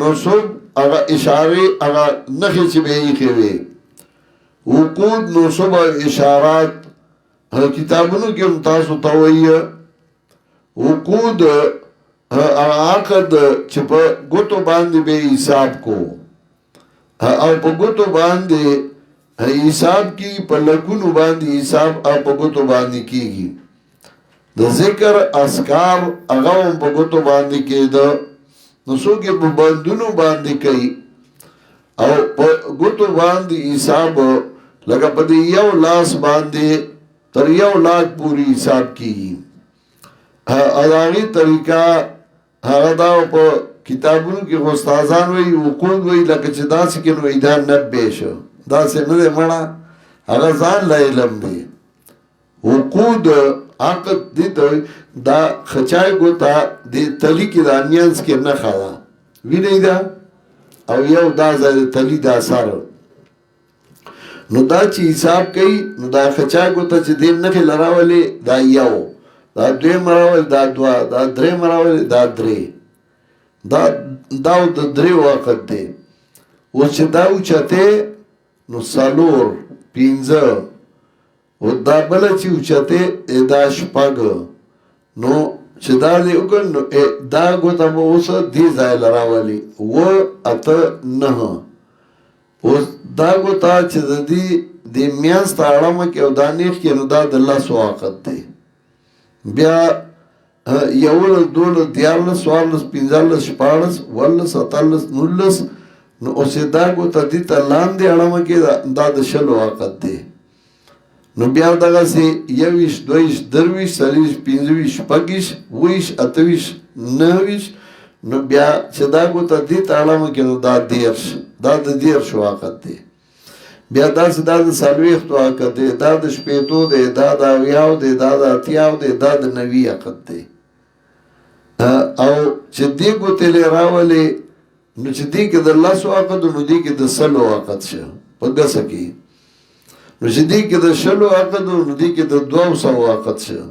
نو سب هغه اشاره هغه نخې چې به یې کوي وقود نو صبح اشارات کتابونو کې هم تاسو ته وایي وقود عقد چې په ګوتو باندې به حساب کو او په ګوتو باندې حساب کی په لګونو باندې حساب او په ګوتو باندې کیږي د ذکر اذکار هغه په ګوتو باندې کېده نو څوک په بندونو باندې کوي او په ګوتو باندې حساب لکه په دې یو لاس باندې تر یو لاک پوری حساب کیږي اداري طریقہ هغه دا په کتابونو کې استادان وایي وقود وایي لکه چې داسې کې نو ایدا 90 شو داسې نه مړه هغه ځان لا علم دی وقود عقد دي دا خچای ګوتا د تلی کې د انیانس کې نه خاله ویني دا او یو دا ځای تلی دا سره نو دا چې حساب کوي نو دا خچا ګوته چې دین نه لراولې دا یو دا دوی مراول دا دوا دا درې مراول دا درې دا د درې وخت دی و چې دا اوچته نو سالور پینځه او دا بل چې اوچته دا شپږ نو چې دا دې وګن دا ګوته مو اوس دې ځای لراولې و اته نه اوس دا ګوتا چې د دې د میاس تاړم کې او دانیخ کې نو دا د الله سواقت دی بیا یو له دوه دیارل سوالس پینځلس شپارس ولس اتلس نولس نو اوس دا ګوتا دې ته لاندې اړم کې دا د شل واقت دی نو بیا دغه سي یويش دویش درویش سلیش پینځويش پګیش ویش اتويش نویش نو بیا چې دا ګوته دې تاړم کې نو دا دیرش دا د دیرش واقت دی بیا دا چې دا د سلويخت واقت دی دا د شپېتو دی دا د اویاو دی دا د اتیاو دی دا د نوي واقت دی او چې دې ګوته لراولې نو چې دې کې د لس واقت نو دې کې د سلو واقت شه په ګسه کې نو چې دې کې د شلو واقت نو دې کې د 200 واقت شه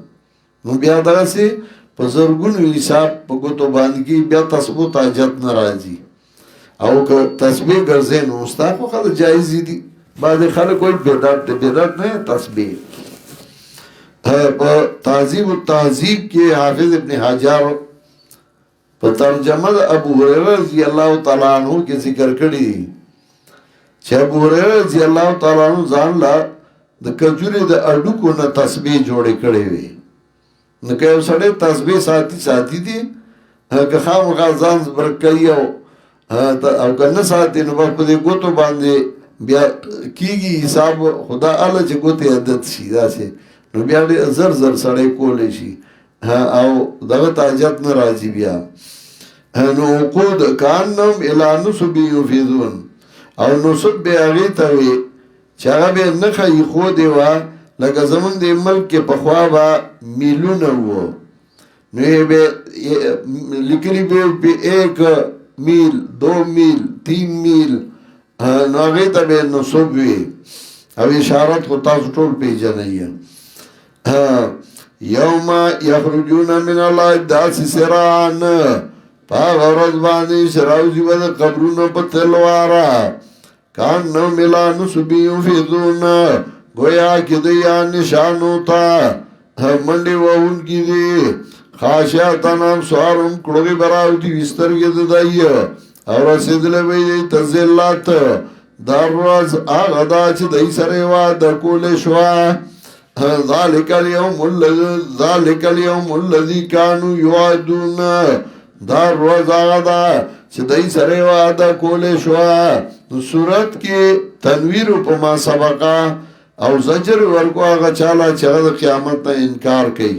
نو بیا دا سي په زرګونو حساب په ګوتو باندې کې بیا تثبوت حاجت ناراضي او که تسبیح ګرځي نو مستحق خو جایز دي بعد خلک کوئی بدعت نه تسبیح په تعذیب التهذیب کې حافظ ابن حجر په ترجمه د ابو هريره رضی الله تعالی عنہ کې ذکر کړی چې ابو هريره رضی الله تعالی عنہ ځان لا د کجوري د اډوکو نه تسبیح جوړې کړې وي نو که یو سړی تسبیح ساتي دي که خامخا ځان برکوي او که نه ساتي نو په دې ګوتو باندې بیا کیږي حساب خدا الله چې ګوته عادت شي داسې نو بیا ډېر زر زر سړی کولی شي او دغه تاجت نه راځي بیا نو عقود کانم الی نصب یفیدون او نصب به هغې ته وي چې هغه به نه ښایي ښودې وه لکه زمونږ د ملک کې پخوا به میلونه وو نو یې به لیکلي به په 1 میل 2 میل 3 میل نو هغې ته به نصب وي او اشارت خو تاسو ټول پیژنئ یوم یخرجون من الله داسې سران پاغ ورځ باندې شراوزي به د قبرونو په تلواره کان نو ملا نصب یفیدون گویا کې د یا نشانو ته منډې وهونکي دي خاشعتن ابصارهم کړوغې به راوځي سترګې د دای او رسېدلی به یې ته ذلت دا ورځ هغه ده چې دی سره یې واده کولی شوه ذالک اليوم الذي كانوا يوعدون دا ورځ هغه ده چې دی سره یې واده کولی شوه نو صورت کې تنویر په ما سبقه او زجر ورکو هغه چاله چې هغه د قیامت نه انکار کوي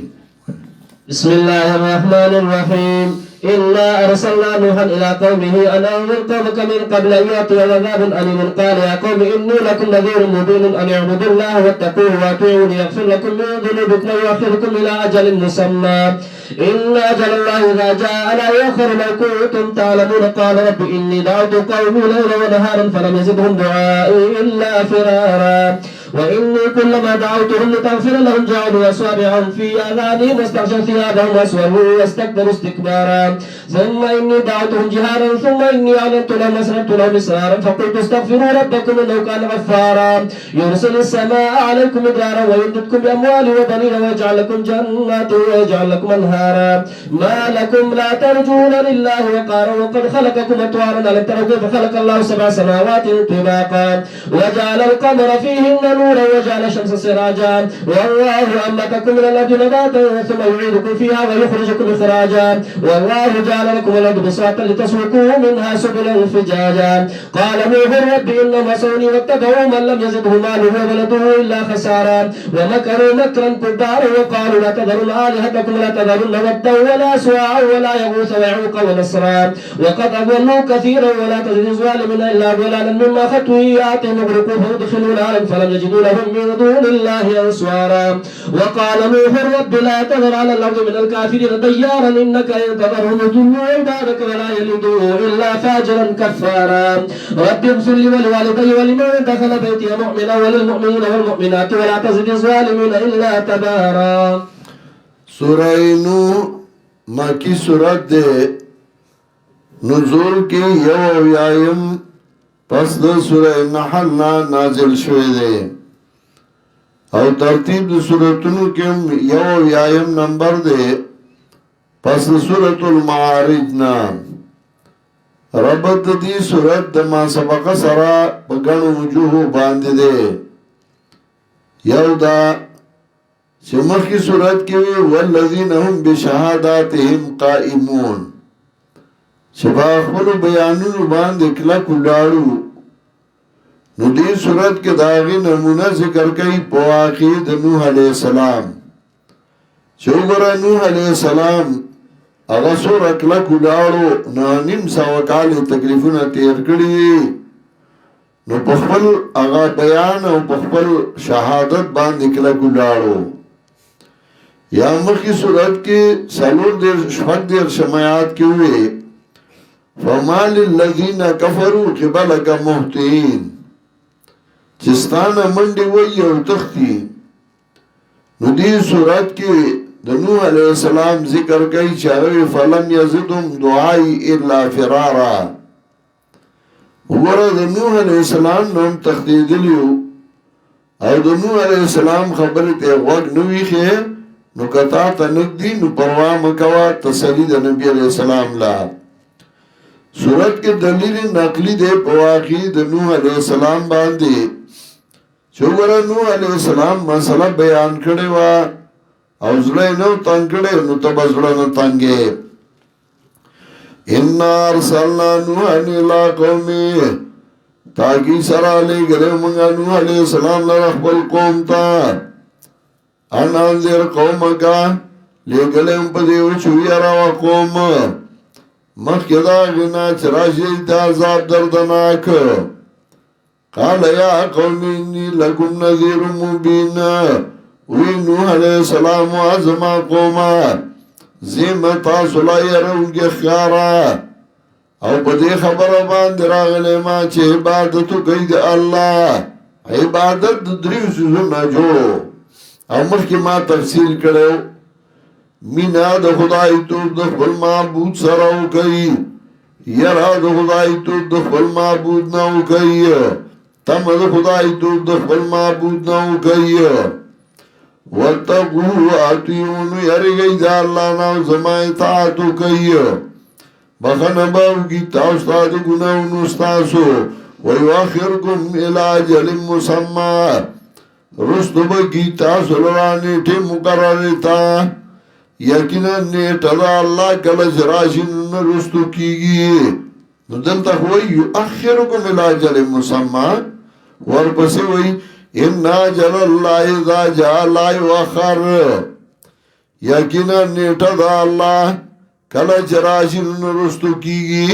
بسم الله الرحمن الرحيم إنا أرسلنا نوحا إلى قومه أن أنذر قومك من قبل أن يأتي عذاب أليم قال يا قوم إني لكم نذير مبين أن اعبدوا الله واتقوه وأطيعون يغفر لكم من ذنوبكم ويؤخركم إلى أجل مسمى إن أجل الله إذا جاء لا يؤخر لو كنتم تعلمون قال رب إني دعوت قومي ليلا ونهارا فلم يزدهم دعائي إلا فرارا وإني كلما دعوتهم لتغفر لهم جعلوا أصابعهم في آذانهم واستغشوا ثيابهم وأسروا واستكبروا استكبارا ثم إني دعوتهم جهارا ثم إني أعلنت لهم وأسررت لهم إسرارا فقلت استغفروا ربكم إنه كان غفارا يرسل السماء عليكم مدرارا ويمددكم بأموال وبنين ويجعل لكم جنات ويجعل لكم أنهارا ما لكم لا ترجون لله وقارا وقد خلقكم أطوارا ألم تروا كيف خلق الله 7 سماوات طباقا وجعل القمر فيهن نورا وجعل الشمس سراجا والله أنبتكم من الأرض نباتا ثم يعيدكم فيها ويخرجكم إخراجا والله جعل لكم الأرض بساطا لتسلكوا منها سبلا فجاجا قال نوح رب إنهم عصوني واتبعوا من لم يزده ماله وولده إلا خسارا ومكروا مكرا كبارا وقالوا لا تذرون آلهتكم ولا تذرون ودا ولا سواعا ولا يغوث ويعوق ونسرا وقد أضلوا كثيرا ولا تزد الظالمين إلا ضلالا مما خطوياتهم يغرقوا فيدخلون نارا فلم يجدوا لهم من دون الله أنصارا وقال نوح رب لا تذر على الأرض من الكافرين ديارا إنك إن تذرهم يضلوا عبادك ولا يلدوا إلا فاجرا كفارا رب اغفر لي ولوالدي ولمن دخل بيتي مؤمنا وللمؤمنين والمؤمنات ولا تزد الظالمين إلا تبارا سورہ نوح مکی سورت دے نزول کی یو یایم پس د سورہ نحل نازل شوه دے او ترتیب د سورتونو کې یو یایم نمبر دے پس د سورۃ المعارج نا ربط دی سورت د ما سبق سرا په ګڼو وجوه باندې دے یو دا چې مخکې سورت کې وی والذین هم بشهاداتهم قائمون چې په خپل بیانونو باندې کلک ولاړو نو دې صورت کې دا غي نمونه ذکر کوي په واقع د نوح علی السلام چې وګوره نوح علی السلام هغه سورہ کلک ولاړو نو نیم سو کال تکلیفونه تیر کړی نو په خپل هغه بیان او په خپل شهادت باندې کلک ولاړو یا مخی صورت کی سالور دیر شفق دیر شمایات کی ہوئے فَمَا لِلَّذِينَ كَفَرُوا قِبَلَكَ مُحْتِئِينَ چستانا منڈی وی او تختی نو دی صورت کی نوح علیہ السلام ذکر کئی چاہوی فَلَمْ يَزِدُمْ دُعَائِ إِلَّا فِرَارًا وگورا نوح علیہ السلام نوم تختی دلیو او نوح علیہ السلام خبرت اغوک نوی خیر نو کتا تا نگدی نو پروا مکوا تسلی دا نبی علیہ السلام لا صورت کے دلیل نقلی دے پواقی دا نوح علیہ السلام باندے چوگرا نوح علیہ السلام مسئلہ بیان کرے وا او زلے نو تنگ کرے نو تب زلے نو تنگے اِنَّا ارسلنا نوحا الى قومی تاکی سرا لے گلے منگا نوح علیہ السلام لرخ بالقوم تا ان انذر قوم کا لے گلے امپدیو چوی روا قوم مخیدا غنا چراشی تا عذاب دردناک قال یا قوم انی لکم نذیر مبین وی نوح علیہ السلام عظما قوما زیمتا صلاحی رونگی خیارا او بدی خبر باندې راغلی ما چې عبادتو کوي د الله عبادت د دریو سيزونو جوړو او مخکې ما تفصیل کړو مینا د خدای توب د خپل معبود سره وکړي یرا د خدای توب د خپل معبود نه وکړي تم د خدای توب د خپل معبود نه وکړي وتقوا اطيعون يرګي د الله نه زما اطاعت وکړي بخنه باوگی تاستا دو گناونو ستاسو ویواخرکم الاجل مسمع رستو بگی تاسو لرانیٹی مقررتا یقینا نیٹا دا اللہ کلچ راشن رستو کیگی دلتا ہوئی یواخرکم الاجل مسمع ورپسی ہوئی ان اجل اللہ اذا جا لا یواخر یقینا نیٹا دا اللہ کلا چراشن رستو کیگی